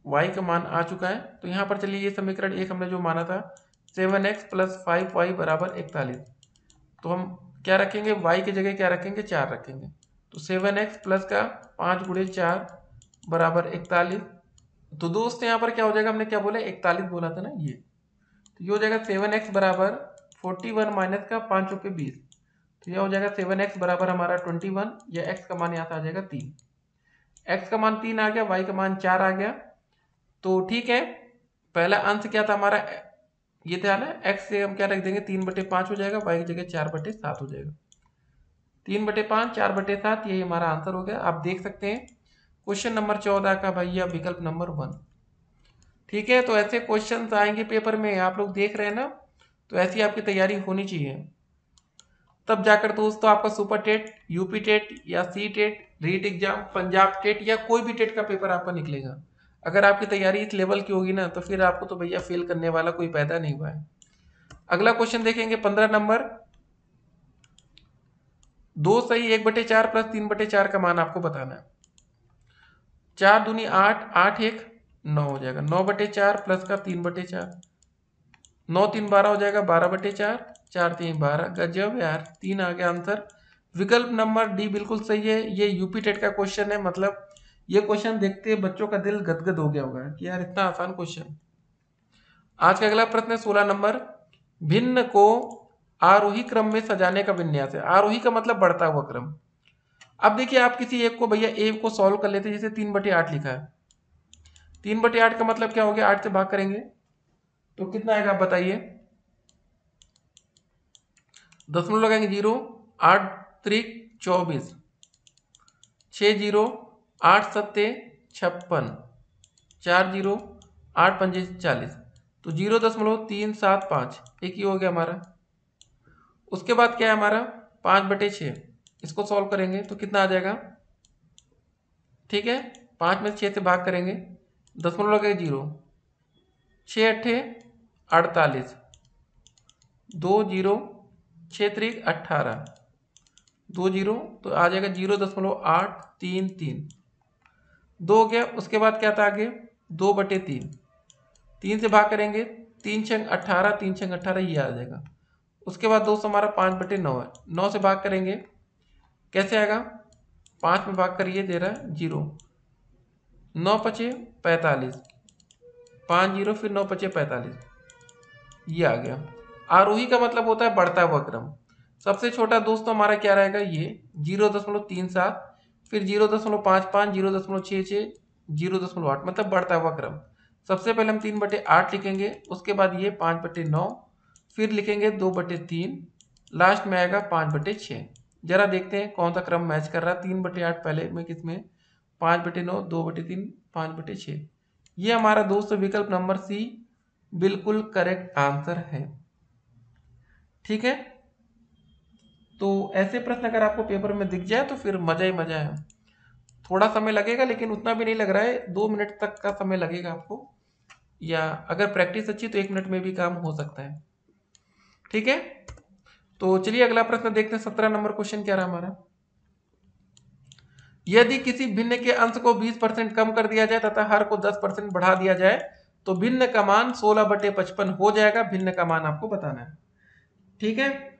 [SPEAKER 1] y का मान आ चुका है। तो यहाँ पर चलिए, ये समीकरण 1 हमने जो माना था 7x प्लस 5y बराबर 41, तो हम क्या रखेंगे, y की जगह क्या रखेंगे, 4 रखेंगे। तो 7x प्लस का 5 गुणे 4 बराबर 41। तो दोस्त यहाँ पर क्या हो जाएगा, हमने क्या बोला 41 बोला था ना, ये तो ये हो जाएगा 7x बराबर 41 माइनस का 5 चौके 20, तो यह हो जाएगा 7x बराबर हमारा 21, या x का मान यहाँ से आ जाएगा 3। x का मान 3 आ गया, y का मान 4 आ गया। तो ठीक है, पहला अंश क्या था हमारा, ये था ना, x से हम क्या रख देंगे, 3 बटे 5 हो जाएगा, y की जगह 4 बटे 7 हो जाएगा। 3 बटे 5 4 बटे 7, यही हमारा आंसर हो गया। आप देख सकते हैं क्वेश्चन नंबर 14 का भैया विकल्प नंबर 1। ठीक है, तो ऐसे क्वेश्चंस आएंगे पेपर में, आप लोग देख रहे हैं ना, तो ऐसी आपकी तैयारी होनी चाहिए, तब जाकर दोस्तों आपका सुपर टेट, यूपी टेट या C TET, REET exam, Punjab TET या कोई भी टेट का पेपर आपका निकलेगा। अगर आपकी तैयारी इस लेवल की होगी ना, तो फिर आपको तो भैया फेल करने वाला कोई पैदा नहीं हुआ है। अगला क्वेश्चन देखेंगे 15 नंबर, 2 सही 1/4 प्लस 3/4 का मान आपको बताना है। 4 दूनी 8, 8 1 9 हो जाएगा, 9/4 प्लस का 3/4, 9 3 12 हो जाएगा, 12/4, 4 3 12। गजब यार, 3 आ गया आंसर। विकल्प नंबर डी बिल्कुल सही है। ये यूपी टेट का क्वेश्चन है, मतलब ये क्वेश्चन देखते बच्चों का दिल गदगद हो गया होगा कि यार इतना आसान क्वेश्चन। आज का अगला प्रश्न है 16 नंबर, भिन्न को आरोही क्रम में सजाने का विन्यास है। आरोही का मतलब बढ़ता हुआ क्रम। अब देखिए, आप किसी एक को भैया ए को सॉल्व कर लेते हैं, जैसे 3/8 लिखा है, 3/8 का मतलब क्या हो गया, 8 से भाग करेंगे तो कितना आएगा आप बताइए, दशमलव लगाएंगे 0, 8 त्रिक 24, 6 0, 8 सत्ते 56, 4 0, 8 पंजे 40, तो 0.375 एक ही हो गया हमारा। उसके बाद क्या है हमारा 5/6, इसको सॉल्व करेंगे तो कितना आ जाएगा, ठीक है 5 में 6 से भाग करेंगे, दशमलव लगेगा 0, 6 8 48, 2 0 6 त्रिक 18, 2 जीरो तो आ जाएगा 0.833, 2 हो गया। उसके बाद क्या था आगे 2/3, 3 से भाग करेंगे 3 छंग 18, 3 छंग 18 ये आ जाएगा। उसके बाद दोस्तों हमारा 5/9 है, 9 से भाग करेंगे कैसे आएगा, 5 में भाग कर ये दे रहा है 0, 9 पचे 45, 5 जीरो फिर 9 पचे 45, ये आ गया। आरोही का मतलब होता है बढ़ता हुआ क्रम। सबसे छोटा दोस्तों हमारा क्या रहेगा ये 0.37, फिर 0.55, 0.66, 0.8 मतलब बढ़ता हुआ क्रम। सबसे पहले हम 3/8 लिखेंगे, उसके बाद ये 5/9, फिर लिखेंगे 2/3, लास्ट में आएगा 5/6। जरा देखते हैं कौन सा क्रम मैच कर रहा है। 3/8 पहले में किसमें, 5/9, 2/3, 5/6। ये हमारा दोस्तों विकल्प नंबर सी बिल्कुल करेक्ट आंसर है। ठीक है, तो ऐसे प्रश्न अगर आपको पेपर में दिख जाए तो फिर मजा ही मजा है। थोड़ा समय लगेगा लेकिन उतना भी नहीं लग रहा है, 2 मिनट तक का समय लगेगा आपको, या अगर प्रैक्टिस अच्छी तो 1 मिनट में भी काम हो सकता है। ठीक है, तो चलिए अगला प्रश्न देखते हैं। 17 नंबर क्वेश्चन क्या रहा हमारा, यदि किसी भिन्न के अंश को 20% कम कर दिया जाए तथा हर को 10% बढ़ा दिया जाए तो भिन्न का मान 16/55 हो जाएगा। भिन्न का मान आपको बताना है। ठीक है,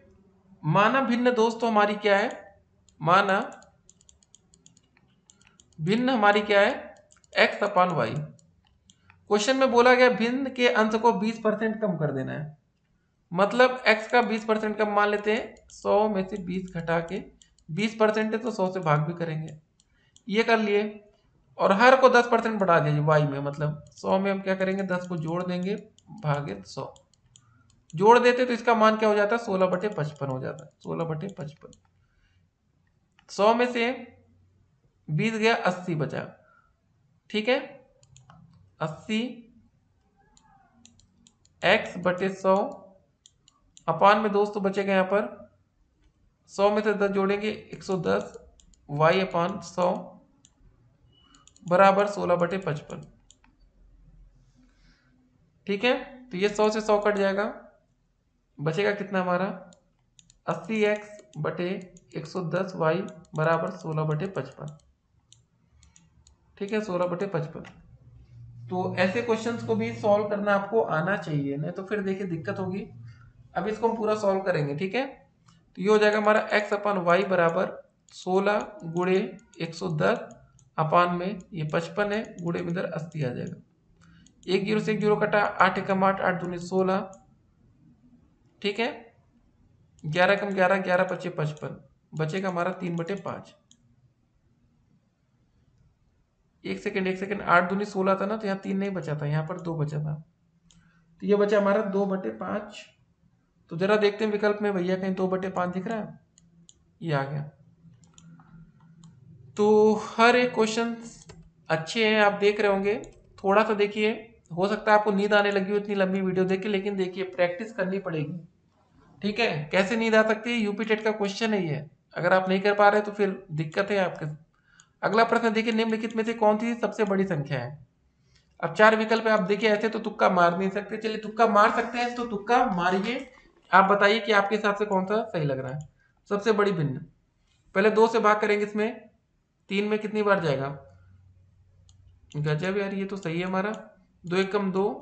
[SPEAKER 1] माना भिन्न दोस्तों हमारी क्या है, माना भिन्न हमारी क्या है x/y। क्वेश्चन में बोला गया भिन्न के अंश को 20% कम कर देना है, मतलब x का 20% कम मान लेते हैं, 100 में से 20 घटा के 20% है तो 100 से भाग भी करेंगे, ये कर लिए। और हर को 10% बढ़ा दीजिए y में, मतलब 100 में हम क्या करेंगे 10 को जोड़ देंगे भागे 100, जोड़ देते तो इसका मान क्या हो जाता है 16/55 हो जाता है, 16/55। 100 में से 20 गया 80 बचा। ठीक है, 80 x/100 अपान में दोस्तों बचेगा यहाँ पर 100 में से 10 जोड़ेंगे 110 y/100 बराबर 16/55। ठीक है, तो ये 100 से 100 कट जाएगा, बचेगा कितना हमारा 80x/110y बराबर 16/55। ठीक है, 16/55। तो ऐसे क्वेश्चंस को भी सॉल्व करना आपको आना चाहिए, नहीं तो फिर देखिए दिक्कत होगी। अब इसको हम पूरा सॉल्व करेंगे। ठीक है, तो ये हो जाएगा हमारा x/y बराबर 16 गुणे 110 अपान में ये 55 है, गुणे में इधर 80 आ जाएगा। 1 जीरो से 1 जीरो कटा, 8 एकम 8, 8 दूनी 16। ठीक है, 11 एकम 11, 11 पच्चे 55, बचेगा हमारा 3/5। 1 सेकेंड 1 सेकेंड, 8 दूनी 16 था ना, तो यहाँ 3 नहीं बचा था, यहाँ पर 2 बचा था, तो ये बचा हमारा 2/5। तो जरा देखते हैं विकल्प में भैया कहीं 2/5 दिख रहा है, ये आ गया। तो हर एक क्वेश्चन अच्छे हैं, आप देख रहे होंगे। थोड़ा सा देखिए, हो सकता है आपको नींद आने लगी हो इतनी लंबी वीडियो देख के, लेकिन देखिए प्रैक्टिस करनी पड़ेगी। ठीक है, कैसे नींद आ सकती है, यूपी टेट का क्वेश्चन है ये, अगर आप नहीं कर पा रहे तो फिर दिक्कत है आपके। अगला प्रश्न देखिए, निम्नलिखित में से कौन सी सबसे बड़ी संख्या है। अब 4 विकल्प है, आप देखिए ऐसे तो तुक्का मार नहीं सकते, चलिए तुक्का मार सकते हैं तो तुक्का मारिए। आप बताइए कि आपके हिसाब से कौन सा सही लग रहा है। सबसे बड़ी भिन्न, पहले 2 से भाग करेंगे, इसमें 3 में कितनी बार जाएगा, गजब यार, ये तो सही है हमारा। 2 एकम 2,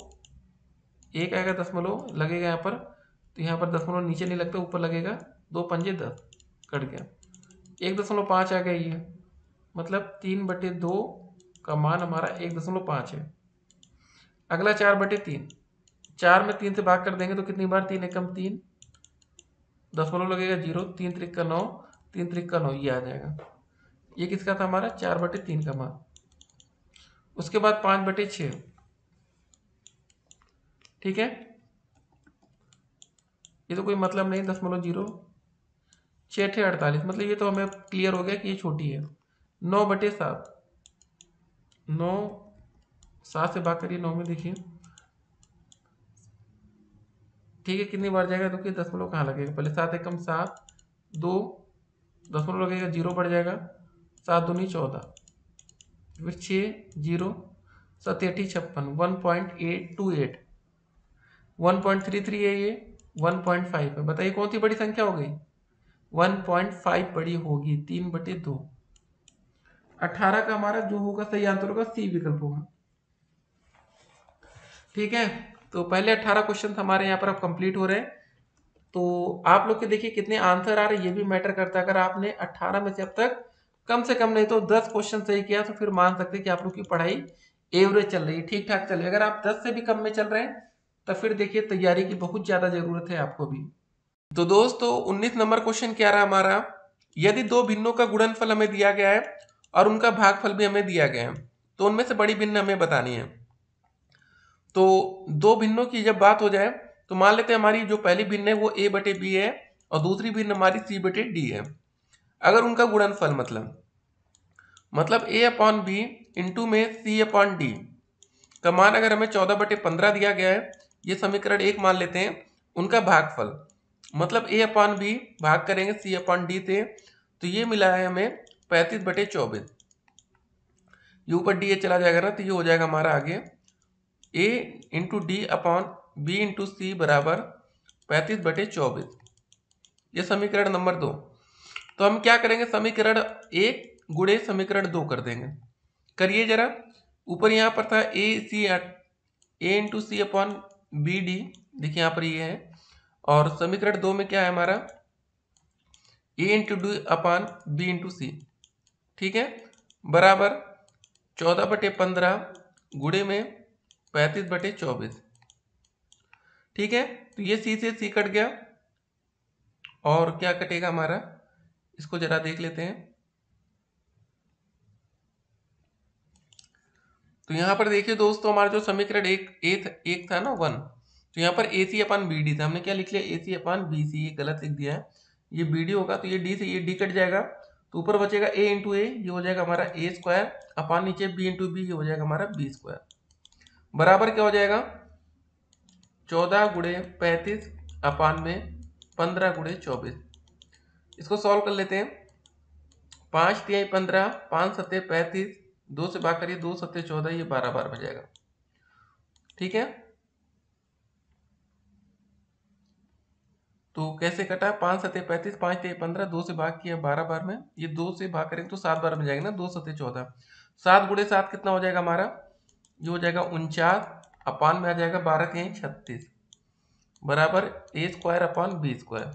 [SPEAKER 1] 1 आएगा दशमलव लगेगा यहाँ पर, तो यहाँ पर दशमलव नीचे नहीं लगता, ऊपर लगेगा, 2 पंजे 10 कट गया। 1.5 आ गया ये, मतलब 3/2 का मान हमारा 1.5 है। अगला 4/3, 4 में 3 से भाग कर देंगे तो कितनी बार, 3 एकम 3, दशमलव लगेगा 0, 3 त्रिक का 9, 3 त्रिक का 9, ये आ जाएगा। ये किसका था हमारा 4/3 का मान। उसके बाद 5/6। ठीक है, ये तो कोई मतलब नहीं, दशमलव 0, 6 48, मतलब ये तो हमें क्लियर हो गया कि ये छोटी है। 9/7, 9 7 से भाग करिए, 9 में देखिए। ठीक है, कितनी बार जाएगा, देखिए दशमलव कहाँ लगेगा, पहले 7 एकम 7, 2 दशमलव लगेगा, 0 बढ़ जाएगा, 7 दूनी 14, फिर 6 0 7 8 56, 1.828, 1.33 है ये, 1.5 है। बताइए कौन सी बड़ी संख्या हो गई? 1.5 बड़ी होगी, 3/2। 18 का हमारा जो होगा सही आंसर होगा सी विकल्प होगा। ठीक है, तो पहले 18 क्वेश्चन हमारे यहाँ पर अब कंप्लीट हो रहे हैं। तो आप लोग के देखिए कितने आंसर आ रहे हैं ये भी मैटर करता है। अगर आपने 18 में से अब तक कम से कम नहीं तो 10 क्वेश्चन सही किया तो फिर मान सकते हैं कि आप लोग की पढ़ाई एवरेज चल रही है, ठीक ठाक चल रही है। अगर आप 10 से भी कम में चल रहे हैं तो फिर देखिए तैयारी की बहुत ज्यादा जरूरत है आपको भी। तो दोस्तों 19 नंबर क्वेश्चन क्या रहा हमारा, यदि दो भिन्नों का गुणनफल हमें दिया गया है और उनका भागफल भी हमें दिया गया है तो उनमें से बड़ी भिन्न हमें बतानी है। तो दो भिन्नों की जब बात हो जाए तो मान लेते हैं हमारी जो पहली भिन्न है वो a/b है और दूसरी भिन्न हमारी c/d है। अगर उनका गुणनफल मतलब a/b इंटू में c/d का मान अगर हमें 14/15 दिया गया है, ये समीकरण 1 मान लेते हैं। उनका भागफल मतलब a/b भाग करेंगे c/d से, तो ये मिला है हमें 35/24। ये ऊपर डी चला जाएगा ना, तो ये हो जाएगा हमारा आगे a into D upon B into C बराबर 35/24। ये समीकरण नंबर 2। तो हम क्या करेंगे, समीकरण 1 गुणे समीकरण 2 कर देंगे। करिए जरा, ऊपर यहाँ पर था ए इंटू सी अपॉन बी डी, देखिए यहाँ पर ये है। और समीकरण 2 में क्या है हमारा, A into D upon B into C, ठीक है, बराबर 14/15 गुणे में 35/24। ठीक है, तो ये सी से सी कट गया और क्या कटेगा हमारा, इसको जरा देख लेते हैं। तो यहाँ पर देखिए दोस्तों हमारा जो समीकरण एक था ना 1, तो यहाँ पर ए सी अपन बी डी था, हमने क्या लिख लिया ए सी अपन बी सी, ये गलत लिख दिया है। ये बी डी होगा तो ये डी से ये डी कट जाएगा, तो ऊपर बचेगा ए इंटू ए, ये हो जाएगा हमारा ए स्क्वायर अपन नीचे बी इंटू बी, ये हो जाएगा हमारा बी स्क्वायर, बराबर क्या हो जाएगा 14 गुणे 35 अपान में 15 गुणे 24। इसको सॉल्व कर लेते हैं। 5 तिहाई 15, 5 सत्ते 35, 2 से भाग करिए 2 सत्ते 14, ये 12 बार बन जाएगा। ठीक है, तो कैसे कटा, 5 सत्ते 35, 5 तिहाई 15, 2 से भाग किया 12 बार में, ये 2 से भाग करेंगे तो 7 बार बन जाएगा ना, 2 सत्ते 14, 7 गुणे 7 कितना हो जाएगा हमारा, ये हो जाएगा 49, अपान में आ जाएगा 12 तिहाई 36 बराबर ए स्क्वायर अपॉन बी स्क्वायर,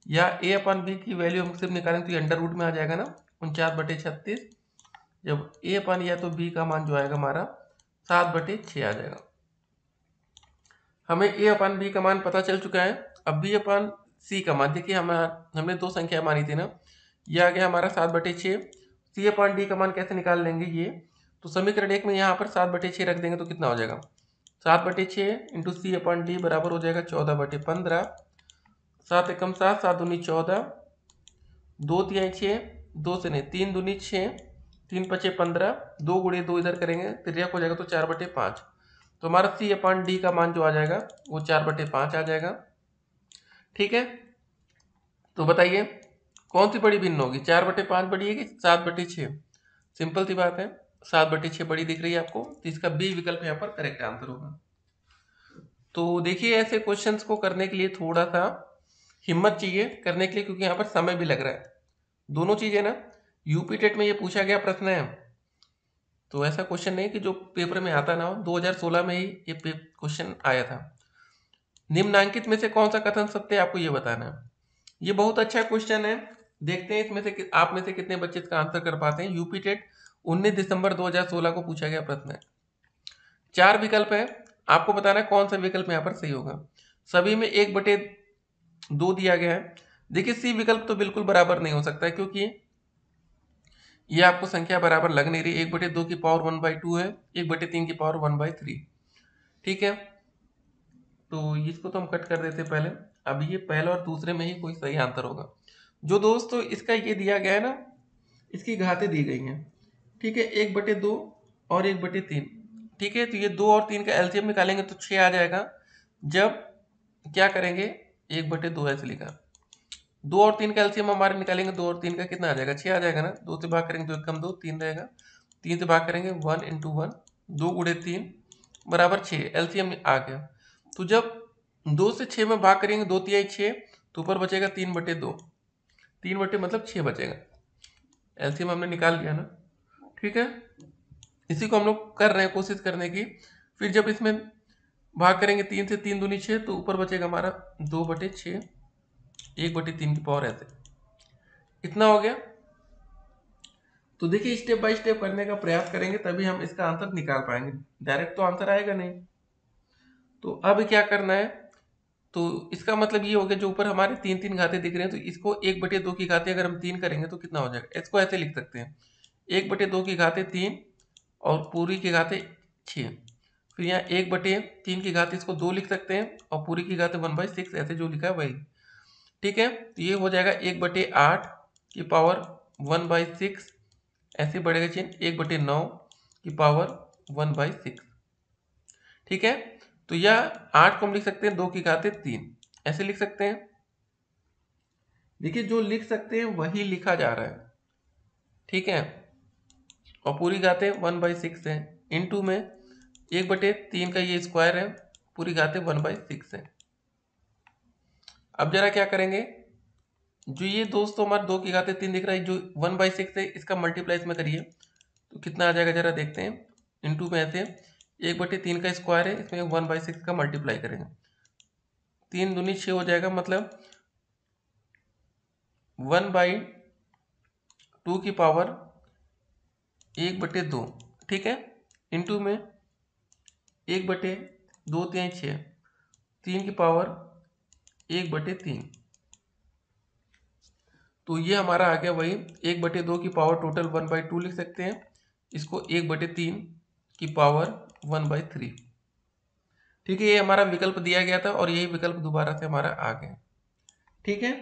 [SPEAKER 1] या ए अपॉन बी की वैल्यू हम सिर्फ निकालेंगे तो ये अंडर रूट में आ जाएगा ना 49/36, जब ए अपॉन या तो बी का मान जो आएगा हमारा 7/6 आ जाएगा। हमें ए अपॉन बी का मान पता चल चुका है। अब बी अपॉन सी का मान देखिए, हमने 2 संख्या मानी थी ना, ये आ गया हमारा 7/6। सी अपॉन डी का मान कैसे निकाल लेंगे ये, तो समीकरण 1 में यहाँ पर 7/6 रख देंगे तो कितना हो जाएगा 7/6 इंटू सी अपॉन डी बराबर हो जाएगा 14/15, 7 एकम 7, 7 दूनी 14, 2 तिहाई 6, 2 से नहीं 3 दूनी 6, 3 पचे 15, 2 गुणे 2 इधर करेंगे तिर्यक हो जाएगा तो 4/5, तो हमारा सी अपॉन डी का मान जो आ जाएगा वो 4/5 आ जाएगा। ठीक है, तो बताइए कौन सी बड़ी भिन्न होगी, 4/5 बड़ी है कि 7/6? सिंपल सी बात है, 7/6 बड़ी दिख रही है आपको, तो इसका बी विकल्प यहाँ पर करेक्ट आंसर होगा। तो देखिए ऐसे क्वेश्चंस को करने के लिए थोड़ा सा हिम्मत चाहिए करने के लिए, क्योंकि यहाँ पर समय भी लग रहा है, दोनों चीजें ना। यूपी टेट में ये पूछा गया प्रश्न है, तो ऐसा क्वेश्चन नहीं कि जो पेपर में आता ना हो, 2016 में ही ये क्वेश्चन आया था। निम्नांकित में से कौन सा कथन सत्य है आपको ये बताना है। ये बहुत अच्छा क्वेश्चन है, देखते हैं इसमें से आप में से कितने बच्चे इसका आंसर कर पाते हैं। यूपी टेट 19 दिसंबर 2016 को पूछा गया प्रश्न है। 4 विकल्प है, आपको बताना है कौन सा विकल्प यहाँ पर सही होगा। सभी में 1/2 दिया गया है। देखिए सी विकल्प तो बिल्कुल बराबर नहीं हो सकता है, क्योंकि ये आपको संख्या बराबर लग नहीं रही, 1/2 की पावर 1/2 है, 1/3 की पावर 1/3। ठीक है, तो इसको तो हम कट कर देते पहले। अब ये पहले और दूसरे में ही कोई सही आंसर होगा। जो दोस्तों इसका ये दिया गया है ना, इसकी घातें दी गई हैं। ठीक है, 1/2 और 1/3। ठीक है, तो ये 2 और 3 का एलसीएम निकालेंगे तो 6 आ जाएगा। जब क्या करेंगे 1/2 ऐसे लिखा, 2 और 3 का एलसीएम हमारे निकालेंगे, 2 और 3 का कितना आ जाएगा 6 आ जाएगा ना। 2 से भाग करेंगे 2 एकम 2, 3 रहेगा, 3 से भाग करेंगे 1 × 1, 2 गुणे 3 बराबर 6, एलसीएम आ गया। तो जब 2 से 6 में भाग करेंगे, 2 तिहाई 6, तो ऊपर बचेगा 3/2, 3 मतलब 6 बचेगा। एलसीएम हमने निकाल लिया ना, ठीक है। इसी को हम लोग कर रहे हैं कोशिश करने की। फिर जब इसमें भाग करेंगे 3 से, 3 दूनी 6, तो ऊपर बचेगा हमारा 2/6, 1/3 की पावर ऐसे, इतना हो गया। तो देखिए स्टेप बाय स्टेप करने का प्रयास करेंगे तभी हम इसका आंसर निकाल पाएंगे, डायरेक्ट तो आंसर आएगा नहीं। तो अब क्या करना है, तो इसका मतलब ये हो गया, जो ऊपर हमारे 3 घाते दिख रहे हैं, तो इसको 1/2 की घाते अगर हम 3 करेंगे तो कितना हो जाएगा, इसको ऐसे लिख सकते हैं 1/2 की घाते 3 और पूरी की घाते 6। फिर यहाँ 1/3 की घाते इसको 2 लिख सकते हैं और पूरी की घाते 1/6, ऐसे जो लिखा है वही, ठीक है। तो ये हो जाएगा 1/8 की पावर 1/6, ऐसे बढ़ेगा चिन्ह 1/9 की पावर 1/6, ठीक है। तो यह 8 को हम लिख सकते हैं 2 की घाते 3, ऐसे लिख सकते हैं। देखिए जो लिख सकते हैं वही लिखा जा रहा है, ठीक है। और पूरी घाते 1/6 है, इनटू में 1/3 का ये स्क्वायर है, पूरी घाते 1/6 है। अब जरा क्या करेंगे, जो ये दोस्तों हमारे 2 की घाते 3 दिख रहा है, जो 1/6 है, इसका मल्टीप्लाई इसमें करिए तो कितना आ जाएगा जरा देखते हैं। इनटू में ऐसे 1/3 का स्क्वायर है, इसमें 1/6 का मल्टीप्लाई करेंगे, 3 दूनी 6 हो जाएगा, मतलब 1/2 की पावर 1/2, ठीक है। इनटू में 1/2 3 6, 3 की पावर 1/3। तो ये हमारा आ गया वही 1/2 की पावर टोटल 1/2 लिख सकते हैं, इसको 1/3 की पावर 1/3, ठीक है। ये हमारा विकल्प दिया गया था और यही विकल्प दोबारा से हमारा आ गया, ठीक है।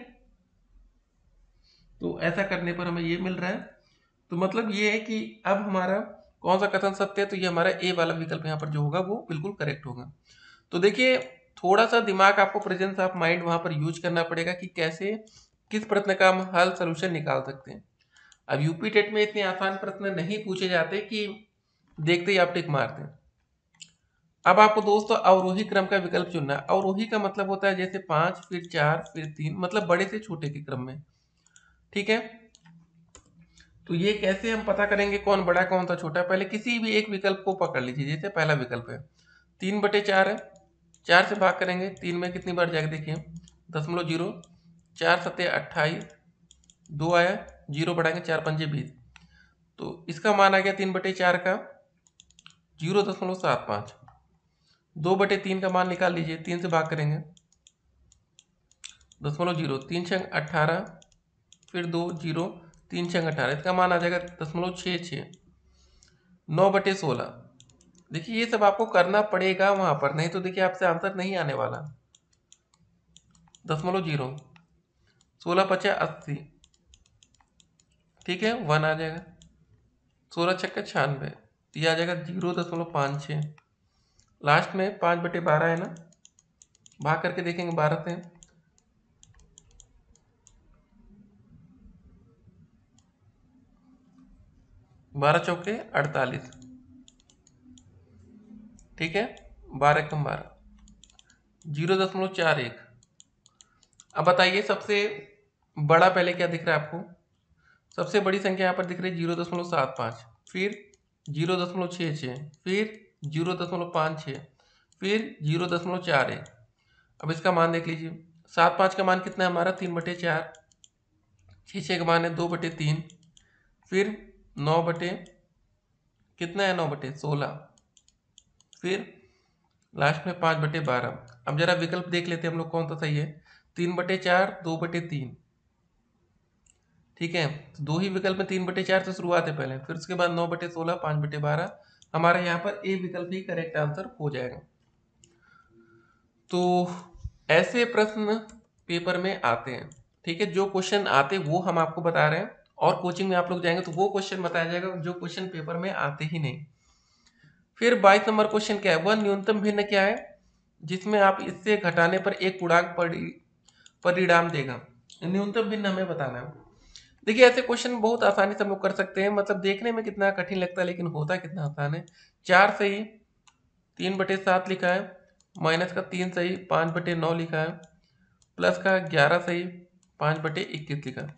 [SPEAKER 1] तो ऐसा करने पर हमें ये मिल रहा है। तो मतलब ये है कि अब हमारा कौन सा कथन सत्य है, तो ये हमारा ए वाला विकल्प यहाँ पर जो होगा वो बिल्कुल करेक्ट होगा। तो देखिए थोड़ा सा दिमाग आपको, प्रेजेंस ऑफ माइंड वहां पर यूज करना पड़ेगा कि कैसे किस प्रश्न का हम हल सोल्यूशन निकाल सकते हैं। अब यूपी टेट में इतने आसान प्रश्न नहीं पूछे जाते कि देखते ही आप टिक मारते हैं। अब आपको दोस्तों अवरोही क्रम का विकल्प चुनना है। अवरोही का मतलब होता है जैसे 5 फिर 4 फिर 3, मतलब बड़े से छोटे के क्रम में, ठीक है। तो ये कैसे हम पता करेंगे कौन बड़ा कौन सा छोटा, पहले किसी भी एक विकल्प को पकड़ लीजिए। जैसे पहला विकल्प है 3/4 है, 4 से भाग करेंगे, 3 में कितनी बार जाएगा देखिए 0.0, 4 7 28, 2 आया, 0 बढ़ाएंगे 4 5 20, तो इसका मान आ गया 3/4 का 0.75। 2/3 का मान निकाल लीजिए, 3 से भाग करेंगे 0.0, 3 छंग 18, फिर 2 0, 3 छंग 18, इसका मान आ जाएगा 0.66, 9/16। देखिए ये सब आपको करना पड़ेगा वहां पर, नहीं तो देखिए आपसे आंसर नहीं आने वाला। 0.0, 16×5 = 80, ठीक है, 1 आ जाएगा, 16×6 = 96, तो ये आ जाएगा 0.56। लास्ट में 5/12 है ना, भाग करके देखेंगे 12 से, 12 चौके 48, ठीक है, 12 कम 12, 0.41। अब बताइए सबसे बड़ा पहले क्या दिख रहा है आपको, सबसे बड़ी संख्या यहाँ पर दिख रही है 0.75, फिर 0.66, फिर 0.56, फिर 0.41। अब इसका मान देख लीजिए, 75 का मान कितना है हमारा 3/4, 66 का मान है 2/3, फिर 9 बटे कितना है 9/16, फिर लास्ट में 5/12। अब जरा विकल्प देख लेते हैं हम लोग कौन सा सही है, 3/4, 2/3, ठीक है। तो दो ही विकल्प में 3/4 से शुरुआत है पहले, फिर उसके बाद 9/16, 5/12, हमारा यहाँ पर ए विकल्प ही करेक्ट आंसर हो जाएगा। तो ऐसे प्रश्न पेपर में आते हैं, ठीक है। जो क्वेश्चन आते वो हम आपको बता रहे हैं, और कोचिंग में आप लोग जाएंगे तो वो क्वेश्चन बताया जाएगा जो क्वेश्चन पेपर में आते ही नहीं। फिर 22 नंबर क्वेश्चन क्या है, वह न्यूनतम भिन्न क्या है जिसमें आप इससे घटाने पर एक पूर्णांक परिणाम देगा। न्यूनतम भिन्न हमें बताना है। देखिए ऐसे क्वेश्चन बहुत आसानी से हम लोग कर सकते हैं, मतलब देखने में कितना कठिन लगता है लेकिन होता कितना आसान है। 4 से ही 3/7 लिखा है, माइनस का 3 सही 5/9 लिखा है, प्लस का 11 सही 5/21 लिखा है।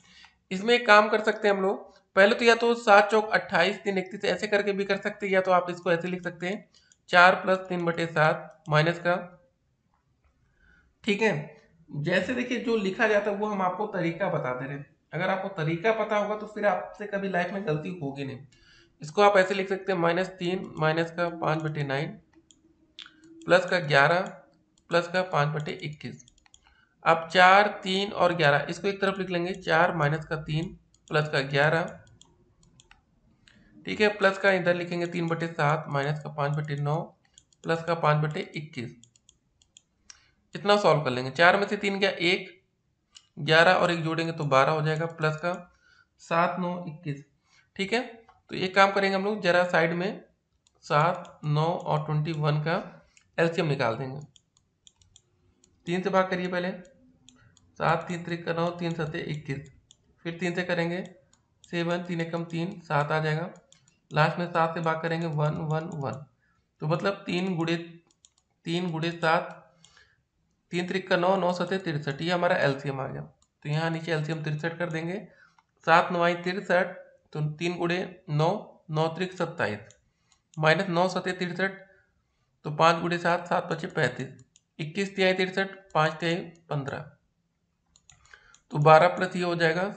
[SPEAKER 1] इसमें एक काम कर सकते हैं हम लोग, पहले तो या तो 7 चौक 28 3 31 ऐसे करके भी कर सकते हैं, या तो आप इसको ऐसे लिख सकते हैं 4 + 3/7 माइनस का, ठीक है। जैसे देखिए जो लिखा जाता है वो हम आपको तरीका बता दे रहे हैं, अगर आपको तरीका पता होगा तो फिर आपसे कभी लाइफ में गलती होगी नहीं। इसको आप ऐसे लिख सकते हैं -3 माइनस का 5/9 प्लस का 11 प्लस का 5/21। अब 4 3 और 11 इसको एक तरफ लिख लेंगे, 4 माइनस का 3 प्लस का 11, ठीक है, प्लस का इधर लिखेंगे 3/7 माइनस का 5/9 प्लस का 5/21। इतना सॉल्व कर लेंगे, 4 में से 3 गया 1, 11 और 1 जोड़ेंगे तो 12 हो जाएगा, प्लस का 7 9 21, ठीक है। तो एक काम करेंगे हम लोग, जरा साइड में 7 9 और 21 का एलसीएम निकाल देंगे। 3 से भाग करिए पहले, 7 3 3 9 3 7 21, फिर 3 से करेंगे 7 3 एकम 3 7 आ जाएगा, लास्ट में 7 से भाग करेंगे 1 1 1, तो मतलब 3 गुणे 7 3 3 9 9 7 63, ये हमारा एलसीएम आ गया। तो यहाँ नीचे एलसीएम 63 कर देंगे, 7 9 63, तो 3 गुणे 9 9 3 27 माइनस 9 7 63, तो 5 गुणे 7 7 बचे 35, 21 तिहाई 63 5 तिहाई 15, तो 12 प्लस ये हो जाएगा,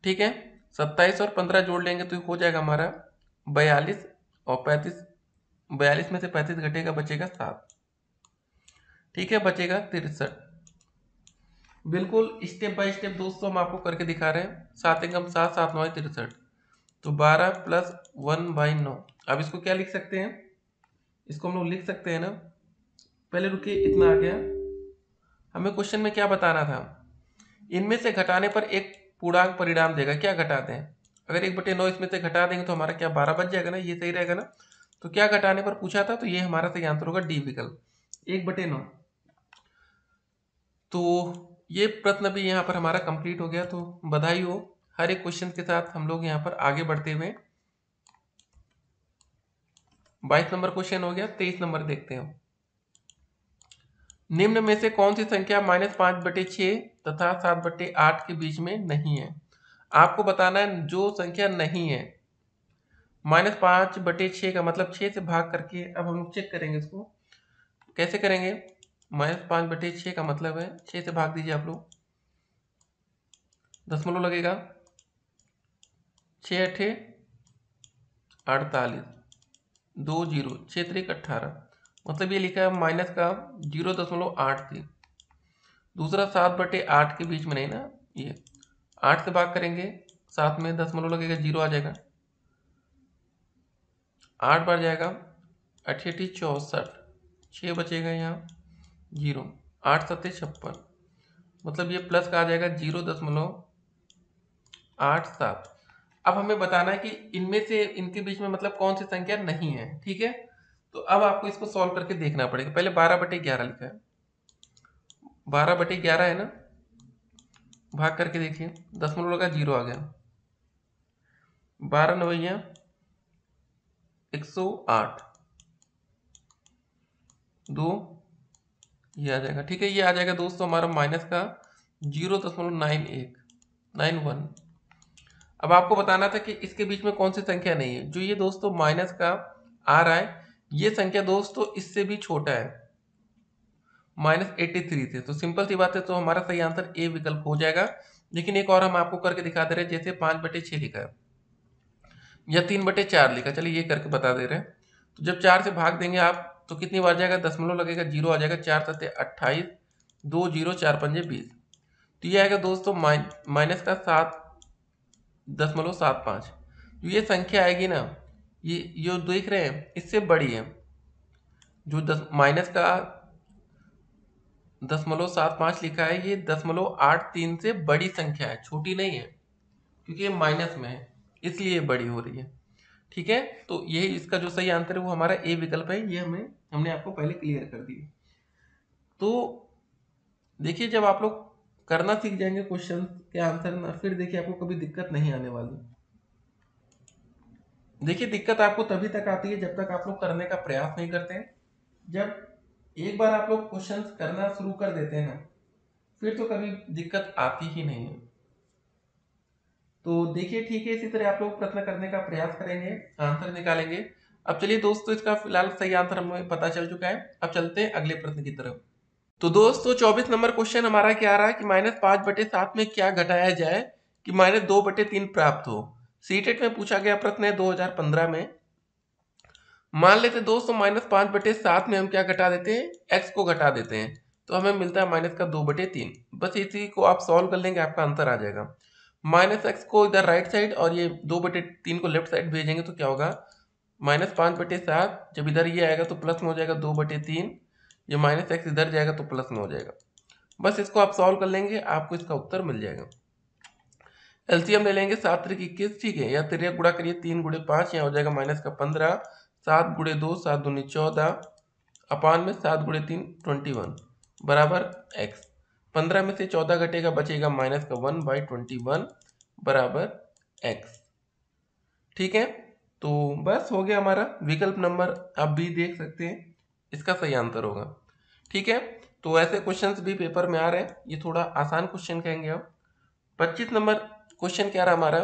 [SPEAKER 1] ठीक है। 27 और 15 जोड़ लेंगे तो हो जाएगा हमारा 42, और 35 42 में से 35 घटेगा बचेगा 7, ठीक है, बचेगा 63। बिल्कुल स्टेप बाय स्टेप दोस्तों हम आपको करके दिखा रहे हैं। 7 एकम 7 7 9 63, तो 12 प्लस 1/9। अब इसको क्या लिख सकते हैं, इसको हम लोग लिख सकते हैं ना, पहले रुकिए, इतना आ गया। हमें क्वेश्चन में क्या बताना था, इनमें से घटाने पर एक पूर्णांक परिणाम देगा, क्या घटाते हैं, अगर 1/9 इसमें से घटा देंगे तो हमारा क्या 12 बच जाएगा ना, ये सही रहेगा ना। तो क्या घटाने पर पूछा था, तो ये हमारा सही आंसर होगा डी विकल्प, 1/9। तो ये प्रश्न भी यहाँ पर हमारा कंप्लीट हो गया, तो बधाई हो। हर एक क्वेश्चन के साथ हम लोग यहाँ पर आगे बढ़ते हुए 22 नंबर क्वेश्चन हो गया। 23 नंबर देखते हैं। निम्न में से कौन सी संख्या -5/6 तथा 7/8 के बीच में नहीं है। आपको बताना है जो संख्या नहीं है। -5/6 का मतलब 6 से भाग करके, अब हम लोग चेक करेंगे इसको कैसे करेंगे। -5/6 का मतलब है 6 से भाग दीजिए आप लोग, दशमलव लगेगा, 6 8 48 2 0 6 3 18, मतलब ये लिखा है माइनस का 0.83। दूसरा 7/8 के बीच में नहीं ना, ये 8 से भाग करेंगे, 7 में दशमलव लगेगा 0 आ जाएगा, 8 बार जाएगा 8 8 64, 6 बचेगा यहाँ 0, 8 7 56, मतलब ये प्लस का आ जाएगा 0.87। अब हमें बताना है कि इनमें से इनके बीच में मतलब कौन सी संख्या नहीं है, ठीक है। तो अब आपको इसको सॉल्व करके देखना पड़ेगा। पहले 12/11 लिखा है, 12/11 है ना, भाग करके देखिए, दशमलव लगा 0 आ गया, 12 9 108 2, ये आ जाएगा, ठीक है। ये आ जाएगा दोस्तों हमारा माइनस का 0.91। अब आपको बताना था कि इसके बीच में कौन सी संख्या नहीं है। जो ये दोस्तों माइनस का आ रहा है, ये संख्या दोस्तों इससे भी छोटा है, -83 से। तो सिंपल सी बात है, तो हमारा सही आंसर ए विकल्प हो जाएगा। लेकिन एक और हम आपको करके दिखा दे रहे हैं, जैसे 5/6 लिखा है या 3/4 लिखा, चलिए ये करके बता दे रहे हैं। तो जब 4 से भाग देंगे आप तो कितनी बार जाएगा, दशमलव लगेगा 0 आ जाएगा, 4 7 28 2 0 4 5 20, तो ये आएगा दोस्तों माइनस का 7.75। तो ये संख्या आएगी ना, ये जो देख रहे हैं इससे बड़ी है, जो माइनस का 0.75 लिखा है, ये 0.83 से बड़ी संख्या है, छोटी नहीं है, क्योंकि ये माइनस में है इसलिए ये बड़ी हो रही है, ठीक है। तो यही इसका जो सही आंसर है वो हमारा ए विकल्प है, ये हमने आपको पहले क्लियर कर दिया। तो देखिए जब आप लोग करना सीख जाएंगे क्वेश्चन के आंसर ना, फिर देखिए आपको कभी दिक्कत नहीं आने वाली। देखिए दिक्कत आपको तभी तक आती है जब तक आप लोग करने का प्रयास नहीं करते हैं। जब एक बार आप लोग क्वेश्चन करना शुरू कर देते हैं ना, फिर तो कभी दिक्कत आती ही नहीं है। तो देखिए ठीक है, इसी तरह आप लोग प्रश्न करने का प्रयास करेंगे, आंसर निकालेंगे। अब चलिए दोस्तों, इसका फिलहाल सही आंसर हमें पता चल चुका है। अब चलते हैं अगले प्रश्न की तरफ। तो दोस्तों 24 नंबर क्वेश्चन हमारा क्या आ रहा है कि -5/7 में क्या घटाया जाए कि -2/3 प्राप्त हो। सीटेट में पूछा गया प्रश्न है 2015 में। मान लेते दोस्तों -5/7 में हम क्या घटा देते हैं, x को घटा देते हैं, तो हमें मिलता है -2/3। बस इसी को आप सॉल्व कर लेंगे, आपका आंसर आ जाएगा। -x को इधर राइट साइड और ये 2/3 को लेफ्ट साइड भेजेंगे तो क्या होगा, -5/7 जब इधर ये आएगा तो प्लस में हो जाएगा 2/3, ये -x इधर जाएगा तो प्लस में हो जाएगा। बस इसको आप सॉल्व कर लेंगे, आपको इसका उत्तर मिल जाएगा। एलसीएम ले लेंगे 7 × 21, ठीक है, या तिरक गुणा करिए 3 × 5, यहाँ हो जाएगा -15, 7 × 2 7 दूनी 14, अपान में 7 × 3 21 बराबर x। 15 में से 14 घटेगा, बचेगा -1/21 बराबर x। ठीक है, तो बस हो गया हमारा। विकल्प नंबर आप भी देख सकते हैं, इसका सही आंसर होगा। ठीक है, तो ऐसे क्वेश्चंस भी पेपर में आ रहे हैं, ये थोड़ा आसान क्वेश्चन कहेंगे हम। 25 नंबर क्वेश्चन क्या रहा हमारा,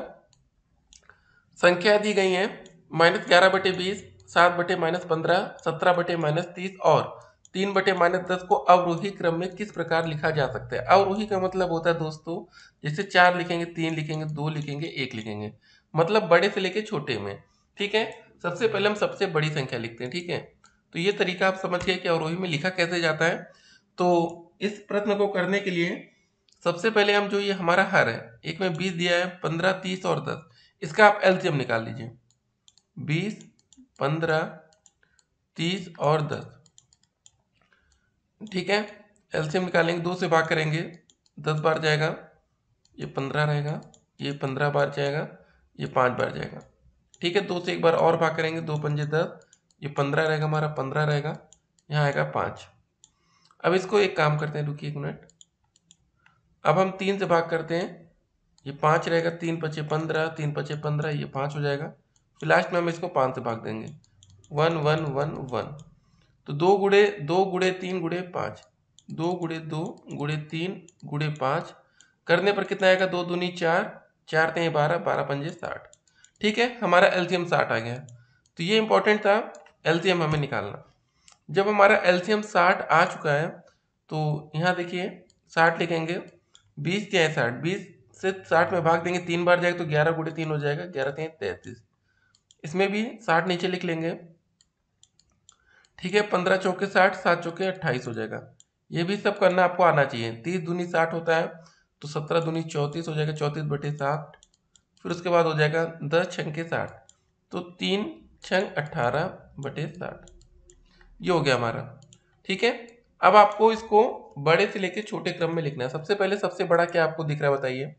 [SPEAKER 1] संख्या दी गई है -11/20, 7/-15, 17/-30 और 3/-10 को अवरोही क्रम में किस प्रकार लिखा जा सकता है। अवरोही का मतलब होता है दोस्तों, जैसे 4 लिखेंगे, 3 लिखेंगे, 2 लिखेंगे, 1 लिखेंगे, मतलब बड़े से लेके छोटे में। ठीक है, सबसे पहले हम सबसे बड़ी संख्या लिखते हैं। ठीक है, तो ये तरीका आप समझ गए कि अवरोही में लिखा कैसे जाता है। तो इस प्रश्न को करने के लिए सबसे पहले हम जो ये हमारा हर है, एक में 20 दिया है, 15, 30 और 10, इसका आप एलसीएम निकाल लीजिए। 20, 15, 30 और 10। ठीक है, एलसीएम निकालेंगे, 2 से भाग करेंगे, 10 बार जाएगा, ये 15 रहेगा, ये 15 बार जाएगा, ये 5 बार जाएगा। ठीक है, 2 से एक बार और भाग करेंगे, 2 पंजे 10, ये 15 रहेगा, हमारा 15 रहेगा, यहाँ आएगा 5। अब इसको एक काम करते हैं, रुकिए 1 मिनट। अब हम 3 से भाग करते हैं, ये 5 रहेगा, 3 × 5 = 15, 3 × 5 = 15, ये 5 हो जाएगा। फिर लास्ट में हम इसको 5 से भाग देंगे, 1 1 1 1। तो 2 × 3 × 5, 2 × 2 × 3 × 5 करने पर कितना आएगा, 2 दूनी 4, 4 × 3 = 12, 12 × 5 = 60। ठीक है, हमारा एलसीएम 60 आ गया। तो ये इंपॉर्टेंट था, एलसीएम हमें निकालना। जब हमारा एलसीएम 60 आ चुका है तो यहाँ देखिए 60 लिखेंगे, 20 क्या है 60, 20 से 60 में भाग देंगे, 3 बार जाएगा तो 11 × 3 हो जाएगा, 11 × 3 = 33। इसमें भी 60 नीचे लिख लेंगे। ठीक है, 15 चौके 60, 7 चौके 28 हो जाएगा। ये भी सब करना आपको आना चाहिए। 30 दूनी 60 होता है, तो 17 दूनी 34 हो जाएगा, 34/7। फिर उसके बाद हो जाएगा 10 छंके 60, तो 3 छंग 18/60। ये हो गया हमारा। ठीक है, अब आपको इसको बड़े से लेके छोटे क्रम में लिखना है। सबसे पहले सबसे बड़ा क्या आपको दिख रहा है बताइए।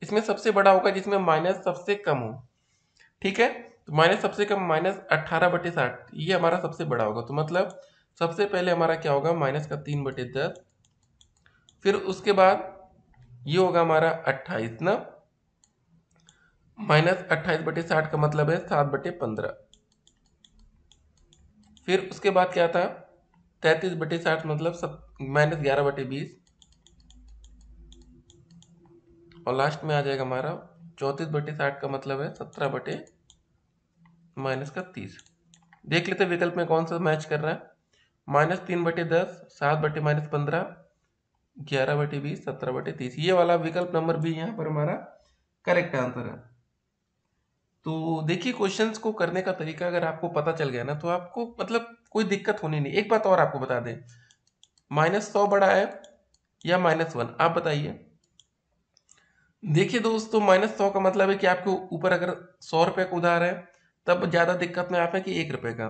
[SPEAKER 1] इसमें सबसे बड़ा होगा जिसमें माइनस सबसे कम हो। ठीक है, तो माइनस सबसे कम -18/60, ये हमारा सबसे बड़ा होगा। तो मतलब सबसे पहले हमारा क्या होगा, -3/10। फिर उसके बाद ये होगा हमारा 28 ना, -28/60 का मतलब है 7/15। फिर उसके बाद क्या था, 33/60 मतलब -11/20। और लास्ट में आ जाएगा हमारा 34/60 का मतलब है 17/-30। देख लेते विकल्प में कौन सा मैच कर रहा है। -3/10, 7/-15, 11/20, 17/30, ये वाला विकल्प नंबर भी यहाँ पर हमारा करेक्ट आंसर है। तो देखिए क्वेश्चंस को करने का तरीका अगर आपको पता चल गया ना, तो आपको मतलब कोई दिक्कत होनी नहीं। एक बात और आपको बता दें, -100 बड़ा है या -1, आप बताइए। देखिए दोस्तों, -100 का मतलब है कि आपके ऊपर अगर 100 रुपये का उधार है, तब ज़्यादा दिक्कत में आप है कि 1 रुपये का।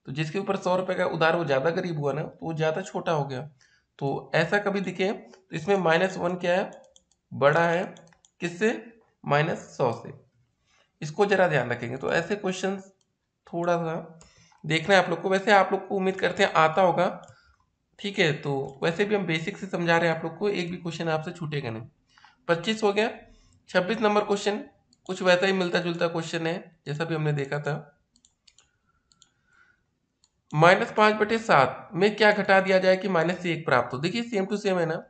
[SPEAKER 1] तो जिसके ऊपर 100 रुपये का उधार, वो ज़्यादा गरीब हुआ ना, तो वो ज़्यादा छोटा हो गया। तो ऐसा कभी दिखे तो इसमें -1 क्या है, बड़ा है किससे, -100 से। इसको जरा ध्यान रखेंगे। तो ऐसे क्वेश्चन थोड़ा सा देखना है आप लोग को। वैसे आप लोग को उम्मीद करते हैं आता होगा। ठीक है, तो वैसे भी हम बेसिक से समझा रहे हैं आप लोग को, एक भी क्वेश्चन आपसे छूटेगा नहीं। 25 हो गया। 26 नंबर क्वेश्चन कुछ वैसा ही मिलता जुलता क्वेश्चन है जैसा भी हमने देखा था। -5/7 में क्या घटा दिया जाए कि माइनस से 1 प्राप्त हो। देखिए सेम टू सेम है ना।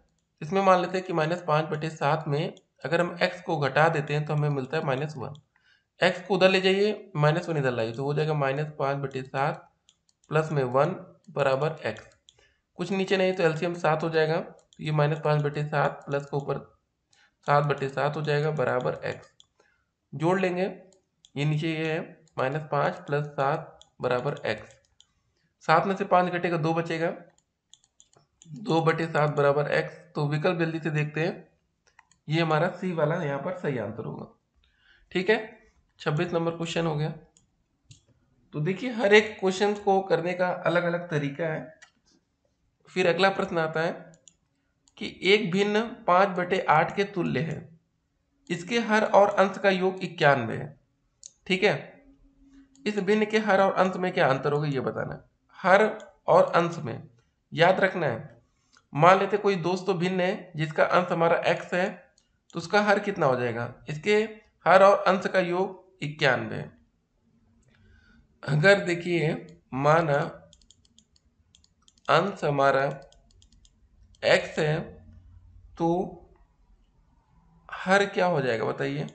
[SPEAKER 1] इसमें मान लेते हैं कि -5/7 में अगर हम x को घटा देते हैं तो हमें मिलता है -1। x को उधर ले जाइए, -1 इधर लाइए तो हो जाएगा -5/7 प्लस में 1 बराबर x। कुछ नीचे नहीं तो एलसीएम 7 हो जाएगा, तो ये -5/7 प्लस के ऊपर 7/7 हो जाएगा बराबर x। जोड़ लेंगे, ये नीचे ये है -5 प्लस 7 बराबर x। 7 में से 5 घटेगा 2 बचेगा, 2/7 बराबर x। तो विकल्प जल्दी से देखते हैं, ये हमारा सी वाला यहाँ पर सही आंसर होगा। ठीक है, 26 नंबर क्वेश्चन हो गया। तो देखिए हर एक क्वेश्चन को करने का अलग अलग तरीका है। फिर अगला प्रश्न आता है कि एक भिन्न 5/8 के तुल्य है, इसके हर और अंश का योग 91 है। ठीक है, इस भिन्न के हर और अंश में क्या अंतर होगा ये बताना। हर और अंश में याद रखना है, मान लेते कोई दोस्त तो भिन्न है जिसका अंश हमारा x है, तो उसका हर कितना हो जाएगा, इसके हर और अंश का योग 91 है। अगर देखिए माना अंश हमारा x है तो हर क्या हो जाएगा बताइए।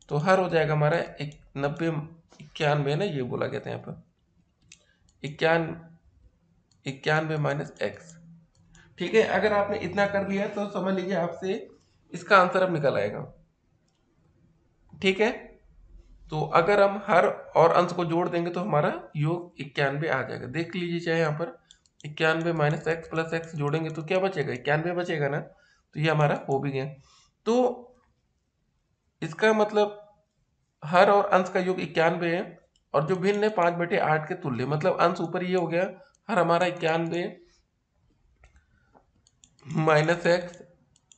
[SPEAKER 1] तो हर हो जाएगा हमारा 91 ना, ये बोला गया था यहाँ पर 91 माइनस x। ठीक है, अगर आपने इतना कर लिया तो समझ लीजिए आपसे इसका आंसर अब निकल आएगा। ठीक है, तो अगर हम हर और अंश को जोड़ देंगे तो हमारा योग 91 आ जाएगा। देख लीजिए चाहे यहाँ पर 91 माइनस एक्स प्लस एक्स जोड़ेंगे तो क्या बचेगा, 91 बचेगा ना। तो ये हमारा हो भी गया। तो इसका मतलब हर और अंश का योग 91 है और जो भिन्न है 5/8 के तुल्य, मतलब अंश ऊपर ये हो गया, हर हमारा 91 माइनस एक्स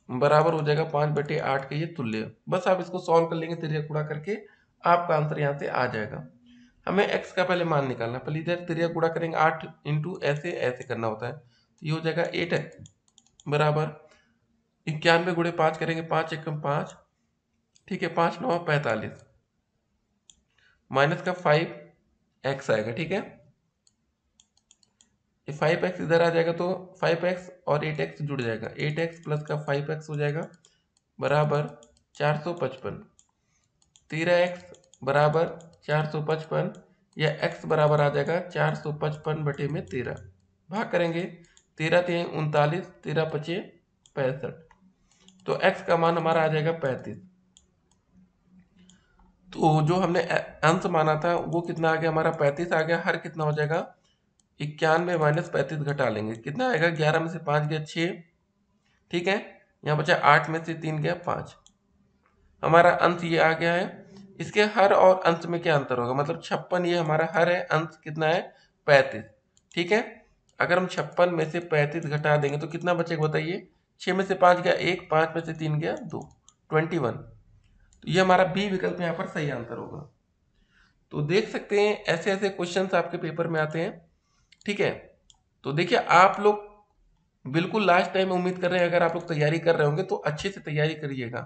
[SPEAKER 1] बराबर हो जाएगा 5/8 के ये तुल्य। बस आप इसको सॉल्व कर लेंगे तिर्यक गुणा करके, आपका आंसर यहाँ से आ जाएगा। हमें x का पहले मान निकालना, पहले इधर तिर्यक गुणा करेंगे 8 इंटू ऐसे ऐसे करना होता है, तो ये हो जाएगा 8x बराबर 91 गुणे 5 करेंगे, 5 एकम 5, ठीक है, 5 9 45 माइनस का 5x आएगा। ठीक है, ये 5x इधर आ जाएगा तो 5x और 8x जुड़ जाएगा, 8x प्लस का 5x हो जाएगा बराबर 455, 13x बराबर 455 या x बराबर आ जाएगा 455/13। भाग करेंगे 13 3 39, 13 5 65, तो x का मान हमारा आ जाएगा 35। तो जो हमने अंश माना था वो कितना आ गया हमारा 35 आ गया। हर कितना हो जाएगा 91 माइनस 35 घटा लेंगे, कितना आएगा 11 में से 5 गया 6। ठीक है, यहाँ बचा 8 में से 3 गया 5, हमारा अंश ये आ गया है। इसके हर और अंश में क्या अंतर होगा, मतलब 56 ये हमारा हर है, अंश कितना है 35। ठीक है, अगर हम 56 में से 35 घटा देंगे तो कितना बचेगा बताइए। 6 में से 5 गया 1, 5 में से 3 गया 2, 21। तो ये हमारा बी विकल्प यहाँ पर सही आंसर होगा। तो देख सकते हैं ऐसे ऐसे क्वेश्चंस आपके पेपर में आते हैं। ठीक है, तो देखिए आप लोग बिल्कुल लास्ट टाइम उम्मीद कर रहे हैं, अगर आप लोग तैयारी कर रहे होंगे तो अच्छे से तैयारी करिएगा।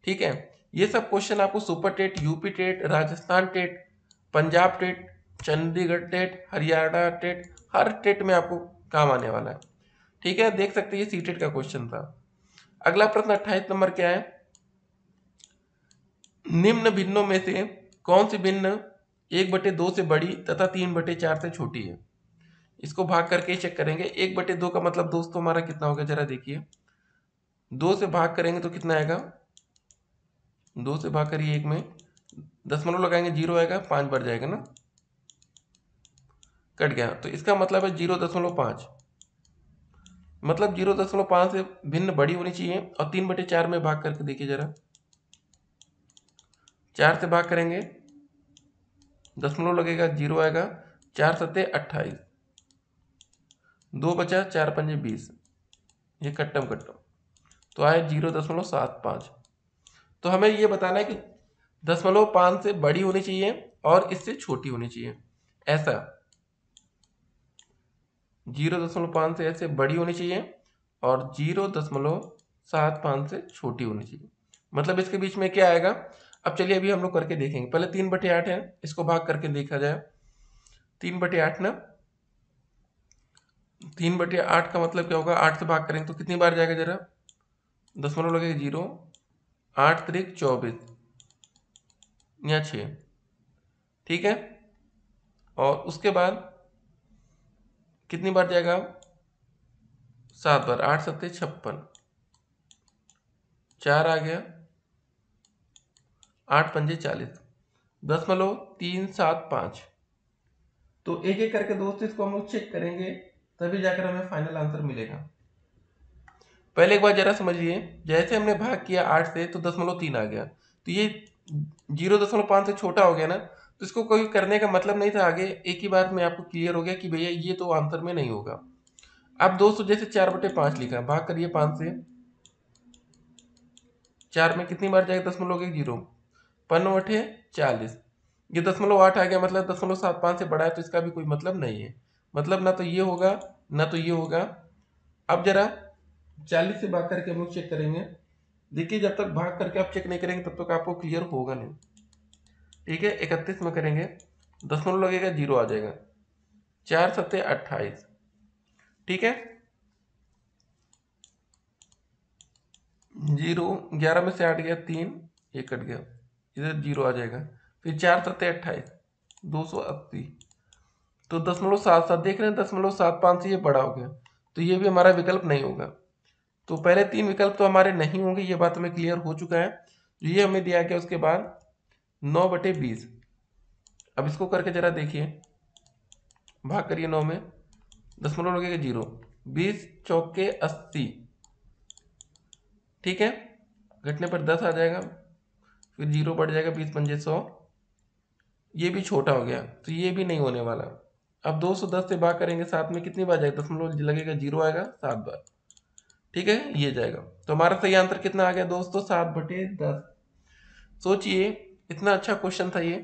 [SPEAKER 1] ठीक है, ये सब क्वेश्चन आपको super TET, UP TET, Rajasthan TET, Punjab TET, Chandigarh TET, Haryana TET, हर टेट में आपको काम आने वाला है। ठीक है, देख सकते हैं ये सी टेट का क्वेश्चन था। अगला प्रश्न 28 नंबर क्या है, निम्न भिन्नों में से कौन सी भिन्न 1/2 से बड़ी तथा 3/4 से छोटी है। इसको भाग करके चेक करेंगे। 1/2 का मतलब दोस्तों हमारा कितना होगा जरा देखिए, 2 से भाग करेंगे तो कितना आएगा, 2 से भाग करिए 1 में, दशमलव लगाएंगे 0 आएगा, 5 बढ़ जाएगा ना, कट गया। तो इसका मतलब है 0.5, मतलब 0.5 से भिन्न बड़ी होनी चाहिए। और 3/4 में भाग करके देखिए जरा, 4 से भाग करेंगे दशमलव लगेगा 0 आएगा, 4 सत्ते 28, 2 बचा 4 पंजे 20, ये कट्टम कट्टम, तो आए 0.75। तो हमें ये बताना है कि 0.5 से बड़ी होनी चाहिए और इससे छोटी होनी चाहिए। ऐसा 0.5 से ऐसे बड़ी होनी चाहिए और 0.75 से छोटी होनी चाहिए। मतलब इसके बीच में क्या आएगा, अब चलिए अभी हम लोग करके देखेंगे। पहले 3/8 है, इसको भाग करके देखा जाए। 3/8 ना, 3/8 का मतलब क्या होगा, 8 से भाग करेंगे तो कितनी बार जाएगा जरा, दशमलव लगेगा 0, 8 त्रिक 24 या 6, ठीक है। और उसके बाद कितनी बार जाएगा, 7 बार, 8 सत्ते 56, 4 आ गया, 8 पंजे 40, 0.375। तो एक एक करके दोस्त इसको हम लोग चेक करेंगे, तभी जाकर हमें फाइनल आंसर मिलेगा। पहले एक बार जरा समझिए, जैसे हमने भाग किया 8 से तो 0.3 आ गया, तो ये 0.5 से छोटा हो गया ना, तो इसको कोई करने का मतलब नहीं था आगे। एक ही बात में आपको क्लियर हो गया कि भैया ये तो आंसर में नहीं होगा। अब दोस्तों जैसे 4/5 लिखा, भाग करिए 5 से, 4 में कितनी बार जाएगा, 0.10, 5/40, ये 0.8 आ गया, मतलब 0.75 से बड़ा है, तो इसका भी कोई मतलब नहीं है। मतलब ना तो ये होगा ना तो ये होगा। अब जरा 40 से भाग करके हम लोग चेक करेंगे। देखिए जब तक भाग करके आप चेक नहीं करेंगे तब तक आपको क्लियर होगा नहीं, ठीक है। 31 में करेंगे, दशमलव लगेगा 0 आ जाएगा, 4 सत्ते 28, ठीक है। 0, 11 में से 8 गया 3, ये कट गया, इधर 0 आ जाएगा। फिर 4 सत्ते 28, 280, तो 0.77 देख रहे हैं, 0.75 से ये बड़ा हो गया, तो ये भी हमारा विकल्प नहीं होगा। तो पहले 3 विकल्प तो हमारे नहीं होंगे, ये बात हमें क्लियर हो चुका है। ये हमें दिया गया, उसके बाद 9/20। अब इसको करके जरा देखिए, भाग करिए 9 में, दशमलव लगेगा 0, 20 चौके 80, ठीक है। घटने पर 10 आ जाएगा, फिर 0 बढ़ जाएगा, 20 पंजे 100, ये भी छोटा हो गया, तो ये भी नहीं होने वाला। अब 210 से भाग करेंगे 7 में, कितनी बार जाएगा, दशमलव लगेगा 0 आएगा 7 बार, ठीक है, ये जाएगा। तो हमारा सही आंसर कितना आ गया दोस्तों, 7/10। सोचिए इतना अच्छा क्वेश्चन था ये।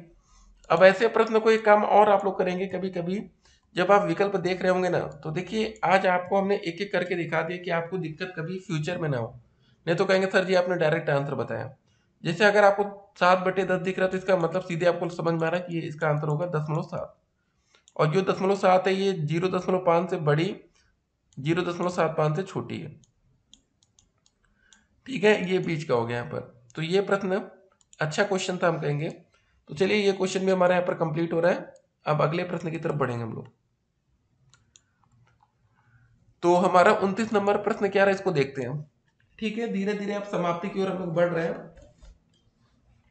[SPEAKER 1] अब ऐसे प्रश्न को एक काम और आप लोग करेंगे, कभी कभी जब आप विकल्प देख रहे होंगे ना, तो देखिए आज आपको हमने एक एक करके दिखा दिया कि आपको दिक्कत कभी फ्यूचर में ना हो। नहीं तो कहेंगे सर जी आपने डायरेक्ट आंसर बताया। जैसे अगर आपको 7/10 दिख रहा है, तो इसका मतलब सीधे आपको समझ में आ रहा है कि ये इसका आंसर होगा 0.7, और जो 0.7 है ये 0.5 से बड़ी, 0.75 से छोटी है, ठीक है। ये बीच का हो गया यहाँ पर। तो ये प्रश्न अच्छा क्वेश्चन था हम कहेंगे। तो चलिए ये क्वेश्चन भी हमारे यहाँ पर कंप्लीट हो रहा है। अब अगले प्रश्न की तरफ बढ़ेंगे हम लोग। तो हमारा 29 नंबर प्रश्न क्या रहा है, इसको देखते हैं, ठीक है। धीरे धीरे अब समाप्ति की ओर हम लोग बढ़ रहे हैं।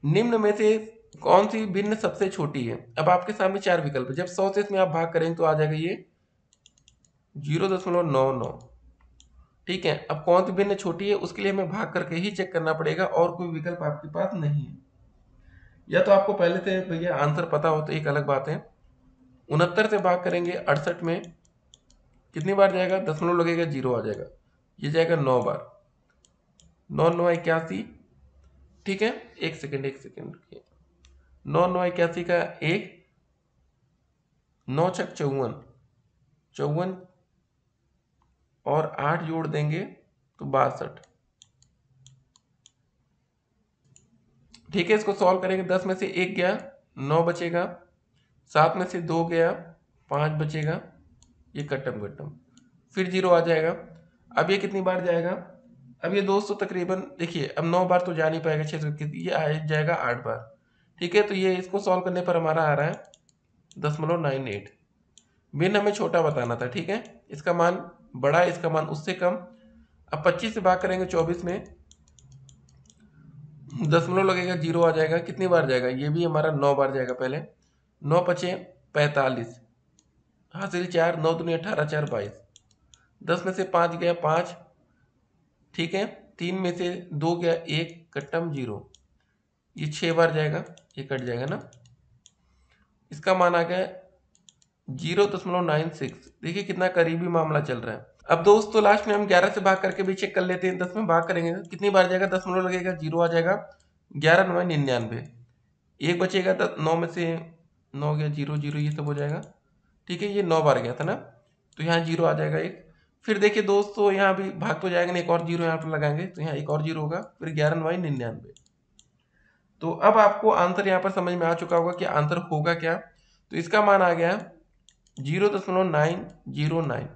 [SPEAKER 1] निम्न में से कौन सी भिन्न सबसे छोटी है। अब आपके सामने 4 विकल्प है। जब 100 से इसमें आप भाग करेंगे तो आ जाएगा ये 0.99, ठीक है। अब कौन सी भिन्न छोटी है, उसके लिए हमें भाग करके ही चेक करना पड़ेगा, और कोई विकल्प आपके पास नहीं है। या तो आपको पहले से भैया आंसर पता हो तो एक अलग बात है। 69 से भाग करेंगे 68 में, कितनी बार जाएगा, दशमलव लगेगा 0 आ जाएगा, ये जाएगा 9 बार, 9 9 81, ठीक है। एक सेकेंड 9 9 81 का 1, 9 छक 54, 54 और 8 जोड़ देंगे तो 62, ठीक है। इसको सॉल्व करेंगे, 10 में से 1 गया 9 बचेगा, 7 में से 2 गया 5 बचेगा, ये कट्टम कट्टम, फिर 0 आ जाएगा। अब ये कितनी बार जाएगा, अब ये दोस्तों तकरीबन देखिए, अब 9 बार तो जा नहीं पाएगा, 6 ये आ जाएगा 8 बार, ठीक है। तो ये इसको सॉल्व करने पर हमारा आ रहा है 0.98। भिन्न हमें छोटा बताना था, ठीक है। इसका मान बड़ा है, इसका मान उससे कम। अब 25 से भाग करेंगे 24 में, दशमलव लगेगा 0 आ जाएगा, कितनी बार जाएगा, ये भी हमारा 9 बार जाएगा। पहले 9 पचे 45, हासिल 4, 9 दूनी 18, 4 22, 10 में से 5 गया 5, ठीक है। 3 में से 2 गया 1, कट्टम 0, ये 6 बार जाएगा, ये कट जाएगा ना। इसका मान आ गया 0.96। देखिए कितना करीबी मामला चल रहा है। अब दोस्तों लास्ट में हम 11 से भाग करके भी चेक कर लेते हैं। 10 में भाग करेंगे कितनी बार जाएगा, दशमलव लगेगा 0 आ जाएगा, 11 9 99, एक बचेगा 9 में से 9 गया 0 0, ये सब हो जाएगा, ठीक है। ये 9 बार गया था ना, तो यहाँ 0 आ जाएगा एक। फिर देखिए दोस्तों यहाँ भी भाग तो जाएगा नहीं, एक और 0 यहाँ पर लगाएंगे तो यहाँ एक और 0 होगा, फिर 11 9 99। तो अब आपको आंसर यहाँ पर समझ में आ चुका होगा कि आंसर होगा क्या। तो इसका मान आ गया 0.909,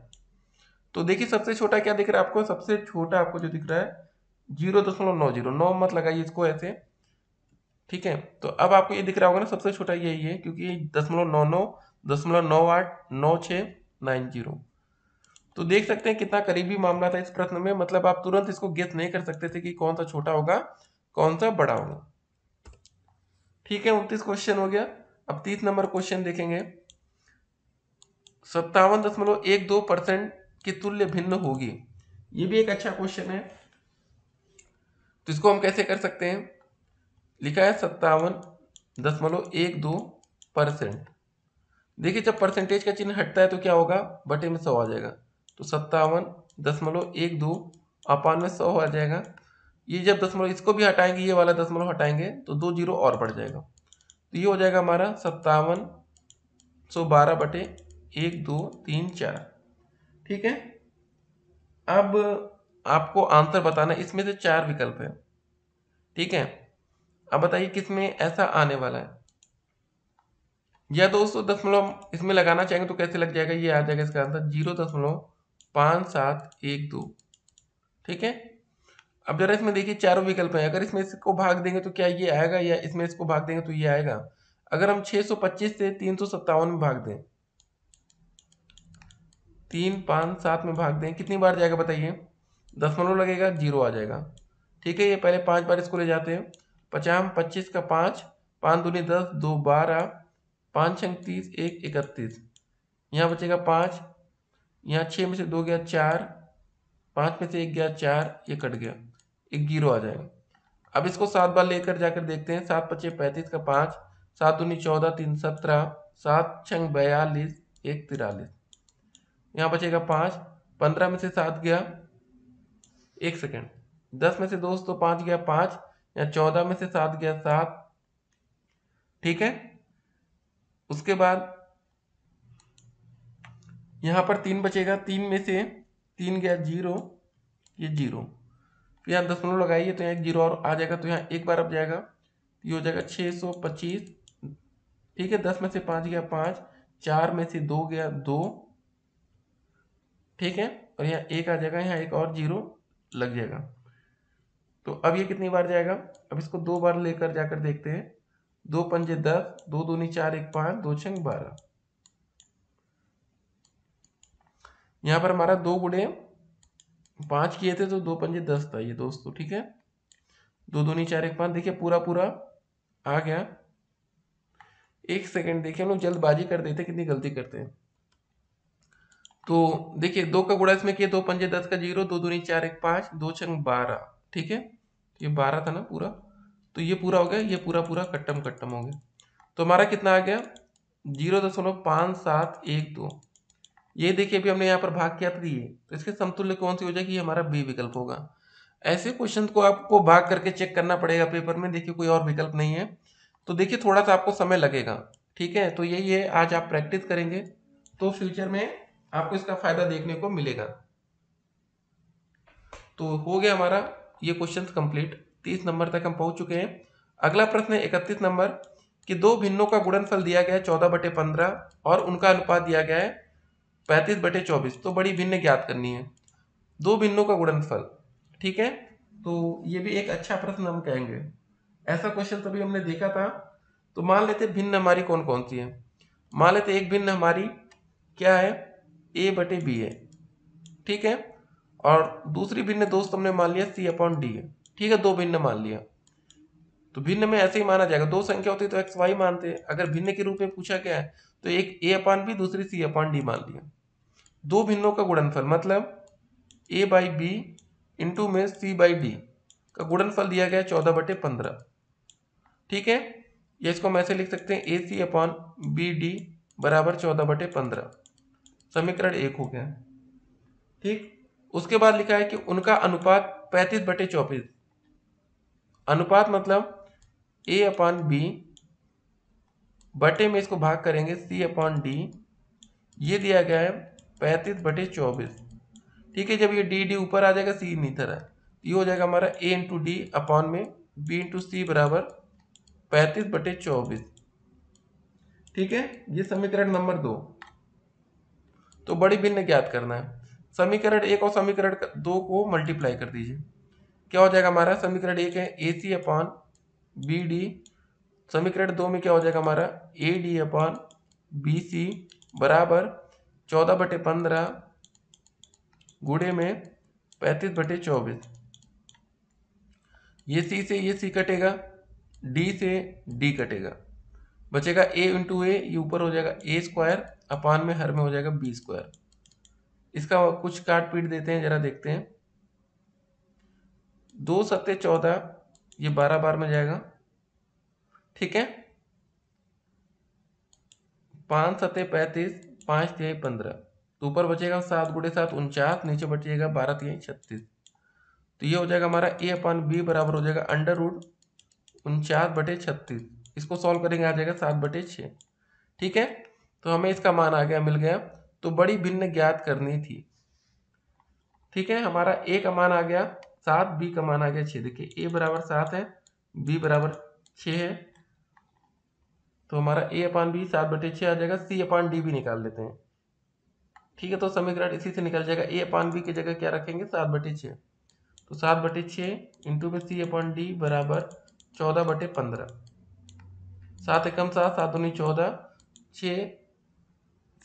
[SPEAKER 1] तो देखिए सबसे छोटा क्या दिख रहा है आपको, सबसे छोटा आपको जो दिख रहा है 0.90, 9 मत लगाइए इसको ऐसे, ठीक है। तो अब आपको ये दिख रहा होगा ना सबसे छोटा यही है, क्योंकि 0.99, 0.98, 9690। तो देख सकते हैं कितना करीबी मामला था इस प्रश्न में, मतलब आप तुरंत इसको गेस नहीं कर सकते थे कि कौन सा छोटा होगा कौन सा बड़ा होगा। ठीक है, 29 क्वेश्चन हो गया। अब 30 नंबर क्वेश्चन देखेंगे। 57.12% की तुल्य भिन्न होगी, ये भी एक अच्छा क्वेश्चन है। तो इसको हम कैसे कर सकते हैं, लिखा है 57.12%। देखिए जब परसेंटेज का चिन्ह हटता है तो क्या होगा, बटे में 100 आ जाएगा। तो 57.12 अपान में 100 आ जाएगा। ये जब दशमलव इसको भी हटाएंगे, ये वाला दशमलव हटाएंगे तो 2 जीरो और बढ़ जाएगा। तो ये हो जाएगा हमारा 5712/1, 2, 3, 4। ठीक है, अब आपको आंसर बताना, इसमें से 4 विकल्प है। ठीक है, अब बताइए किसमें ऐसा आने वाला है। या दोस्तों दशमलव इसमें लगाना चाहेंगे तो कैसे लग जाएगा, ये आ जाएगा इसका आंसर 0.5712। ठीक है, अब जरा इसमें देखिए चारों विकल्प हैं, अगर इसमें इसको भाग देंगे तो क्या ये आएगा, या इसमें इसको भाग देंगे तो ये आएगा। अगर हम 625 से 357 में भाग दें, 3, 5, 7 में भाग दें, कितनी बार जाएगा बताइए, दशमलव लगेगा, 0 आ जाएगा। ठीक है, ये पहले 5 बार इसको ले जाते हैं। 50 25 का 5, 5 दूनी 10, 2 12, 5 छंग 30, 1 31। यहाँ बचेगा 5, यहाँ 6 में से 2 गया 4, 5 में से 1 गया 4, ये कट गया, एक 0 आ जाएगा। अब इसको 7 बार लेकर जाकर देखते हैं। 7 पच्चे 35 का 5, 7 दूनी 14, 3 17, 7 छंग 42, 1 43। यहाँ बचेगा 5, 15 में से 7 गया, 1 सेकेंड, 10 में से दोस्तों 5 गया 5, या 14 में से 7 गया 7। ठीक है, उसके बाद यहाँ पर 3 बचेगा, 3 में से 3 गया 0, ये 0। तो यहाँ दशमलव लगाइए तो यहाँ 1 0 और आ जाएगा, तो यहाँ एक बार अब जाएगा, ये हो जाएगा 625। ठीक है, 10 में से 5 गया 5, 4 में से 2 गया 2। ठीक है, और यहाँ 1 आ जाएगा, यहाँ एक और 0 लग जाएगा। तो अब ये कितनी बार जाएगा, अब इसको 2 बार लेकर जाकर देखते हैं। 2 पंजे 10, 2 दूनी 4, 1 5, 2 छंग 12। यहाँ पर हमारा 2 गुणे 5 किए थे तो 2 पंजे 10 था ये दोस्तों। ठीक है, 2 दूनी 4, 1 5, देखिए पूरा पूरा आ गया। 1 सेकेंड, देखिए हम लोग जल्दबाजी कर देते, कितनी गलती करते हैं। तो देखिए 2 का गुणा इसमें किया, 2 पंजे 10 का 0, 2 दूनी 4, 1 5, 2 छंग 12। ठीक है, ये 12 था ना पूरा, तो ये पूरा हो गया, ये पूरा पूरा कट्टम कट्टम हो गया। तो हमारा कितना आ गया, 0.5712। ये देखिए अभी हमने यहाँ पर भाग किया था ये, तो इसके समतुल्य कौन सी हो जाएगी, ये हमारा बी विकल्प होगा। ऐसे क्वेश्चन को आपको भाग करके चेक करना पड़ेगा पेपर में, देखिए कोई और विकल्प नहीं है। तो देखिए थोड़ा सा आपको समय लगेगा। ठीक है, तो यही है, आज आप प्रैक्टिस करेंगे तो फ्यूचर में आपको इसका फायदा देखने को मिलेगा। तो हो गया हमारा ये क्वेश्चन कंप्लीट, 30 नंबर तक हम पहुंच चुके हैं। अगला प्रश्न है 31 नंबर कि दो भिन्नों का गुणनफल दिया गया है 14/15 और उनका अनुपात दिया गया है 35/24। तो बड़ी भिन्न ज्ञात करनी है, दो भिन्नों का गुणनफल। ठीक है, तो ये भी एक अच्छा प्रश्न हम कहेंगे, ऐसा क्वेश्चन तभी हमने देखा था। तो मान लेते भिन्न हमारी कौन कौन सी है। मान लेते एक भिन्न हमारी क्या है, a/b है। ठीक है, और दूसरी भिन्न दोस्त हमने मान लिया c/d है। ठीक है, दो भिन्न मान लिया। तो भिन्न में ऐसे ही माना जाएगा, दो संख्या होती है तो x y मानते हैं। अगर भिन्न के रूप में पूछा गया है तो एक a/b दूसरी c/d मान लिया। दो भिन्नों का गुणनफल मतलब a/b इंटू में c/d का गुणनफल दिया गया 14/15। ठीक है, या इसको हम ऐसे लिख सकते हैं ac/bd बराबर 14/15। समीकरण 1 हो गया। ठीक, उसके बाद लिखा है कि उनका अनुपात 35/24। अनुपात मतलब a/b बटे में इसको भाग करेंगे c/d, ये दिया गया है 35/24। ठीक है, जब ये डी ऊपर आ जाएगा सी नीचे है, ये हो जाएगा हमारा a इंटू डी अपॉन में b इंटू सी बराबर 35/24। ठीक है, ये समीकरण नंबर 2। तो बड़ी भिन्न ज्ञात करना है। समीकरण 1 और समीकरण 2 को मल्टीप्लाई कर दीजिए। क्या हो जाएगा हमारा? समीकरण 1 है AC अपॉन BD, समीकरण 2 में क्या हो जाएगा हमारा? AD अपॉन BC बराबर 14/15 गुणे में 35/24। ये C से ये C कटेगा, D से D कटेगा, बचेगा A इंटू ए, ये ऊपर हो जाएगा A स्क्वायर अपान में हर में हो जाएगा B स्क्वायर। इसका कुछ काट पीट देते हैं, जरा देखते हैं। 2 सत्ते 14, ये 12 बार में जाएगा, ठीक है। 5 सत्ते 35, 5 तिहाई 15, तो ऊपर बचेगा 7 गुणे 7 49, नीचे बचेगा 12 तिहाई 36। तो ये हो जाएगा हमारा A अपान B बराबर हो जाएगा √49/36। इसको सॉल्व करेंगे, आ जाएगा 7/6, ठीक है। तो हमें इसका मान आ गया, मिल गया। तो बड़ी भिन्न ज्ञात करनी थी, ठीक है। हमारा A का मान आ गया 7, B का मान आ गया 6। देखिए A बराबर 7 है, B बराबर 6 है, तो हमारा A अपान B 7/6 आ जाएगा। C अपान D भी निकाल लेते हैं, ठीक है। तो समीकरण इसी से निकल जाएगा। A अपान B की जगह क्या रखेंगे? 7/6, तो 7/6 इंटू में C अपान D बराबर 14/15। 7 एकम 7, 7 दूनी 14, 6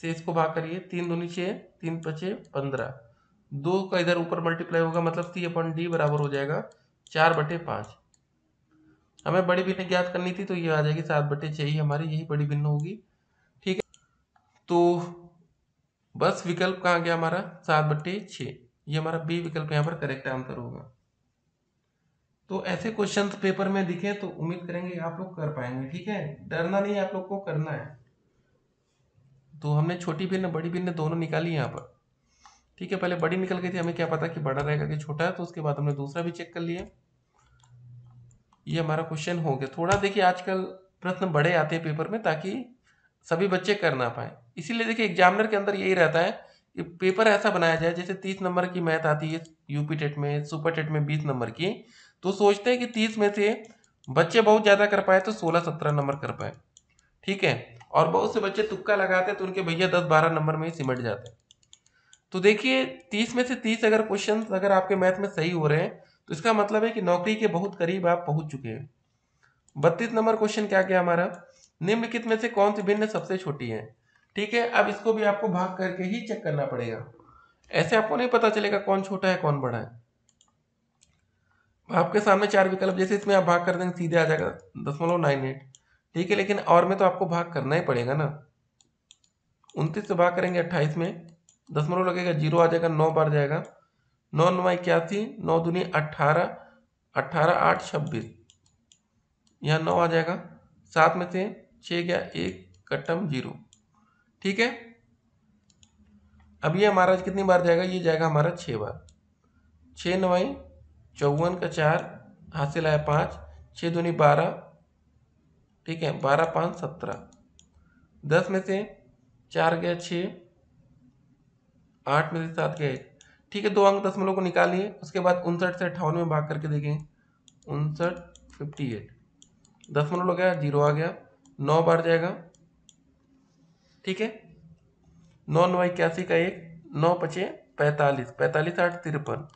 [SPEAKER 1] से इसको भाग करिए, 3 दूनी 6, 3 पचे 15, 2 का इधर ऊपर मल्टीप्लाई होगा, मतलब C अपन D बराबर हो जाएगा 4/5। हमें बड़ी भिन्न ज्ञात करनी थी, तो ये आ जाएगी 7/6 ही हमारी, यही बड़ी भिन्न होगी, ठीक है। तो बस विकल्प कहाँ गया हमारा? 7/6, ये हमारा बी विकल्प यहाँ पर करेक्ट आंसर होगा। तो ऐसे क्वेश्चन पेपर में दिखे तो उम्मीद करेंगे आप लोग कर पाएंगे, ठीक है। डरना नहीं, आप लोग को करना है। तो हमने छोटी भिन्न बड़ी भिन्न दोनों निकाली यहाँ पर, ठीक है। पहले बड़ी निकल गई थी, हमें क्या पता कि बड़ा रहेगा कि छोटा है, तो उसके बाद हमने दूसरा भी चेक कर लिया। ये हमारा क्वेश्चन हो गया। थोड़ा देखिए आजकल प्रश्न बड़े आते हैं पेपर में, ताकि सभी बच्चे कर ना पाए। इसीलिए देखिए एग्जामिनर के अंदर यही रहता है कि पेपर ऐसा बनाया जाए, जैसे 30 नंबर की मैथ आती है यूपी टेट में, सुपर टेट में 20 नंबर की, तो सोचते हैं कि 30 में से बच्चे बहुत ज़्यादा कर पाए तो 16-17 नंबर कर पाए, ठीक है। और बहुत से बच्चे तुक्का लगाते हैं तो उनके भैया 10-12 नंबर में ही सिमट जाते हैं। तो देखिए 30 में से 30 अगर क्वेश्चन अगर आपके मैथ में सही हो रहे हैं, तो इसका मतलब है कि नौकरी के बहुत करीब आप पहुंच चुके हैं। 32 नंबर क्वेश्चन क्या क्या हमारा? निम्नलिखित में से कौन सी भिन्न सबसे छोटी है, ठीक है। अब इसको भी आपको भाग करके ही चेक करना पड़ेगा, ऐसे आपको नहीं पता चलेगा कौन छोटा है कौन बड़ा है। आपके सामने 4 विकल्प, जैसे इसमें आप भाग कर देंगे सीधे आ जाएगा 0.98, ठीक है। लेकिन और में तो आपको भाग करना ही पड़ेगा ना। 29 से भाग करेंगे 28 में, दशमलव लगेगा, 0 आ जाएगा, 9 बार जाएगा, 9 9 81, 9 दूनी 18, 18 8 26, यहाँ 9 आ जाएगा। 7 में से 6 गया 1, कट्टम 0, ठीक है। अब ये हमारा कितनी बार जाएगा? ये जाएगा हमारा 6 बार। 6 9 54 का 4, हासिल आया 5, 6 दूनी 12, ठीक है, 12 5 17, 10 में से 4 गया 6, 8 में से 7 गया 1, ठीक है। 2 अंक दशमलव को निकालिए, उसके बाद 59 से 58 में भाग करके देखें, 59 58, दशमलव लग गया, 0 आ गया, 9 बार जाएगा, ठीक है। 9 9 81 का 1, 9 पचे 45, 45 8 53,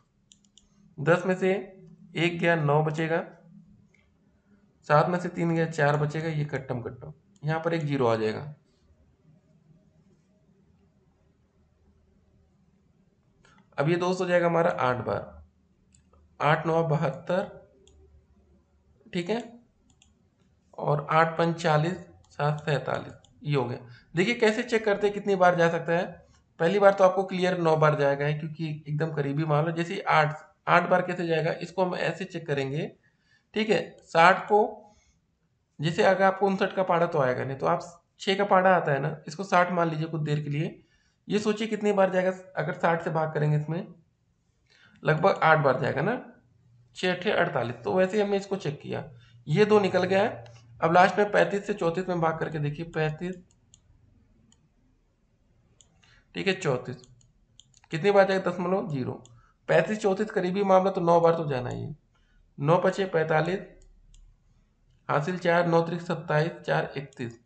[SPEAKER 1] 10 में से 1 गया 9 बचेगा, 7 में से 3 गया 4 बचेगा, ये कट्टम कट्टम, यहाँ पर एक 0 आ जाएगा। अब ये दोस्त हो जाएगा हमारा 8 बार, 8 9 72, ठीक है, और 8 5 40, 7 47, ये हो गया। देखिए कैसे चेक करते हैं कितनी बार जा सकता है। पहली बार तो आपको क्लियर 9 बार जाएगा, क्योंकि एकदम करीबी मान लो। जैसे 8 बार कैसे जाएगा, इसको हम ऐसे चेक करेंगे, ठीक है। 60 को, जैसे अगर आपको 59 का पाड़ा तो आएगा नहीं, तो आप 6 का पाड़ा आता है ना, इसको 60 मान लीजिए कुछ देर के लिए। ये सोचिए कितनी बार जाएगा, अगर 60 से भाग करेंगे इसमें लगभग 8 बार जाएगा ना, 6 8 48। तो वैसे ही हमने इसको चेक किया, ये 2 निकल गया है। अब लास्ट में 35 से 34 में भाग करके देखिए, 35, ठीक है, 34 कितनी बार जाएगा? दशमलव 0, 35 34 करीबी मामला, तो 9 बार तो जाना ही है। 9 पचे 45, हासिल 4, 9 त्रिक 27, 4 31,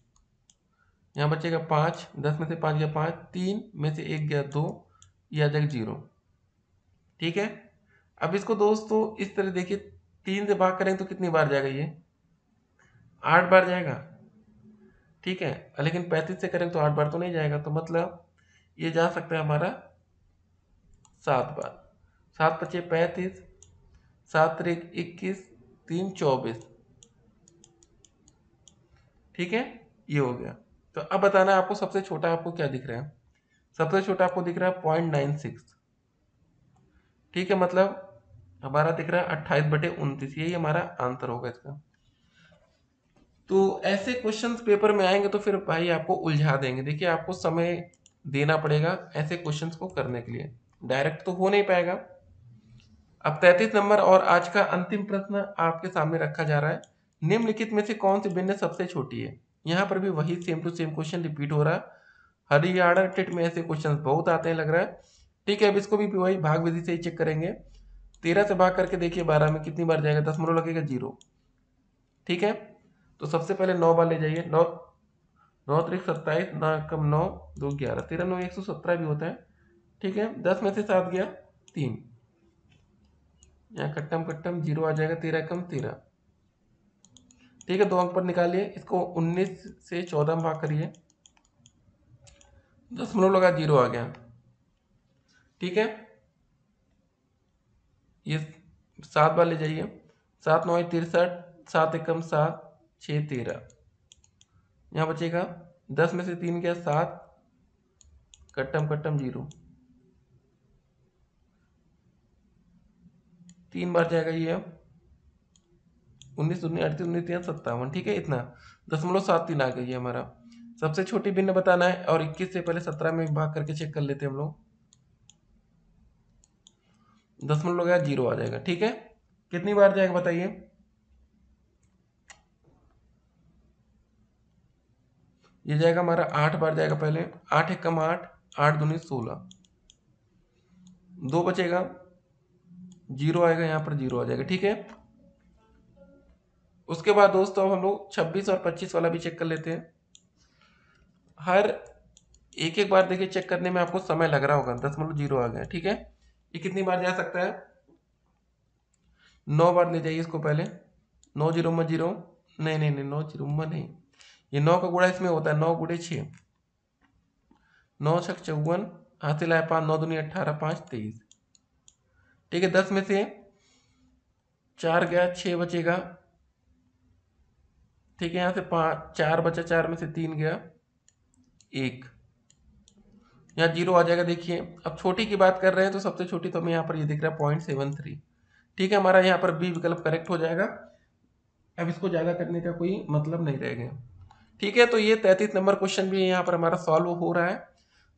[SPEAKER 1] यहाँ बचेगा 5, 10 में से 5 गया 5, 3 में से 1 गया 2, ये आ जाएगा 0। ठीक है, अब इसको दोस्तों इस तरह देखिए, 3 से भाग करें तो कितनी बार जाएगा, ये 8 बार जाएगा। ठीक है, लेकिन 35 से करें तो 8 बार तो नहीं जाएगा, तो मतलब ये जा सकता है हमारा 7 बार। 7 पचे 35, 7 त्रिक 21, 3 24। ठीक है, ये हो गया। तो अब बताना है आपको सबसे छोटा आपको क्या दिख रहा है। सबसे छोटा आपको दिख रहा है 0.96। ठीक है, मतलब हमारा दिख रहा है 28/29। यही हमारा आंसर होगा इसका। तो ऐसे क्वेश्चंस पेपर में आएंगे तो फिर भाई आपको उलझा देंगे। देखिए, आपको समय देना पड़ेगा ऐसे क्वेश्चंस को करने के लिए, डायरेक्ट तो हो नहीं पाएगा। अब 33 नंबर और आज का अंतिम प्रश्न आपके सामने रखा जा रहा है। निम्नलिखित में से कौन सी भिन्न सबसे छोटी है। यहाँ पर भी वही same to same question repeat हो रहा है। हरियाणा टेट में ऐसे क्वेश्चन बहुत आते हैं लग रहा है। ठीक है, अब इसको भी वही भाग विधि से ही चेक करेंगे। 13 से भाग करके देखिए 12 में कितनी बार जाएगा, दशमलव लगेगा 0। ठीक है, तो सबसे पहले 9 बार ले जाइए। 9 9 त्रिक 27, 9 कम 9, 2 11, 13 9 117 भी होता है। ठीक है, 10 में से 7 गया 3, यहाँ कट्टम कट्टम 0 आ जाएगा। 13 कम 13। ठीक है, 2 अंक पर निकालिए। इसको 19 से 14 में भाग करिए, दशमलव लगा 0 आ गया। ठीक है, ये 7 बार ले जाइए। 7 9 63, 7 एकम 7, 6 13। यहाँ बचेगा 10 में से 3 गया 7, कट्टम कट्टम 0। 3 बार जाएगा ये। अब 19 19 38 19 3 57। ठीक है, इतना 0.73 आ गई है हमारा। सबसे छोटी भिन्न बताना है और 21 से पहले 17 में भाग करके चेक कर लेते हैं हम लोग। दशमलव लगा 0 आ जाएगा। ठीक है, कितनी बार जाएगा बताइए। ये जाएगा हमारा 8 बार जाएगा पहले। 8 एकम 8, 8 दूनी 16, 2 बचेगा, 0 आएगा, यहाँ पर 0 आ जाएगा। ठीक है, उसके बाद दोस्तों अब हम लोग 26 और 25 वाला भी चेक कर लेते हैं। हर एक एक बार देखिए चेक करने में आपको समय लग रहा होगा। 0.0 आ गया। ठीक है, ये कितनी बार जा सकता है। 9 बार ले जाइए इसको पहले। 9 0 0, नहीं नहीं नहीं, 9 0 नहीं, ये 9 का गुणा इसमें होता है। 9 गुणे 6, 9 6 54, हासिल आया 5, 9 दूनी 18, 5 23। ठीक है, 10 में से 4 गया, 6 बचेगा। ठीक है, यहाँ से 5 4 बचा, 4 में से 3 गया 1, यहाँ 0 आ जाएगा। देखिए, अब छोटी की बात कर रहे हैं तो सबसे छोटी तो हमें यहाँ पर ये दिख रहा है 0.73। ठीक है, हमारा यहाँ पर बी विकल्प करेक्ट हो जाएगा। अब इसको ज़्यादा करने का कोई मतलब नहीं रह गया। ठीक है, तो ये 33 नंबर क्वेश्चन भी यहाँ पर हमारा सॉल्व हो रहा है।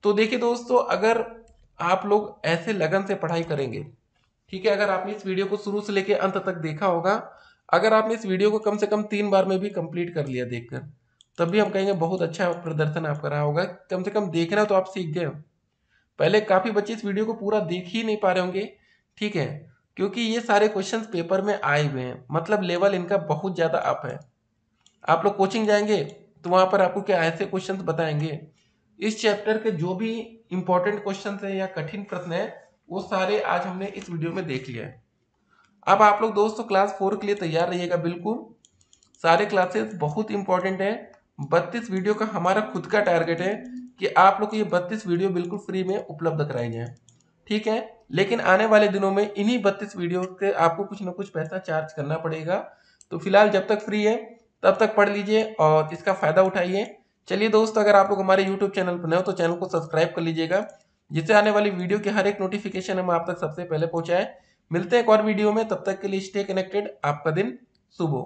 [SPEAKER 1] तो देखिए दोस्तों, अगर आप लोग ऐसे लगन से पढ़ाई करेंगे, ठीक है, अगर आपने इस वीडियो को शुरू से लेकर अंत तक देखा होगा, अगर आपने इस वीडियो को कम से कम 3 बार में भी कंप्लीट कर लिया देखकर, तब भी हम कहेंगे बहुत अच्छा प्रदर्शन आपका रहा होगा। कम से कम देखना तो आप सीख गए। पहले काफी बच्चे इस वीडियो को पूरा देख ही नहीं पा रहे होंगे। ठीक है, क्योंकि ये सारे क्वेश्चंस पेपर में आए हुए हैं, मतलब लेवल इनका बहुत ज्यादा अप है। आप लोग कोचिंग जाएंगे तो वहां पर आपको क्या ऐसे क्वेश्चंस बताएंगे, इस चैप्टर के जो भी इंपॉर्टेंट क्वेश्चंस है या कठिन प्रश्न है वो सारे आज हमने इस वीडियो में देख लिया है। अब आप लोग दोस्तों क्लास 4 के लिए तैयार रहिएगा। बिल्कुल सारे क्लासेस बहुत इंपॉर्टेंट है। 32 वीडियो का हमारा खुद का टारगेट है कि आप लोग को ये 32 वीडियो बिल्कुल फ्री में उपलब्ध कराई जाए। ठीक है, लेकिन आने वाले दिनों में इन्हीं 32 वीडियो के आपको कुछ ना कुछ पैसा चार्ज करना पड़ेगा। तो फिलहाल जब तक फ्री है तब तक पढ़ लीजिए और इसका फायदा उठाइए। चलिए दोस्तों, अगर आप लोग हमारे यूट्यूब चैनल पर नए हो तो चैनल को सब्सक्राइब कर लीजिएगा, जिससे आने वाली वीडियो की हर एक नोटिफिकेशन हम आप तक सबसे पहले पहुंचाएं। मिलते हैं एक और वीडियो में, तब तक के लिए स्टे कनेक्टेड। आपका दिन शुभ हो।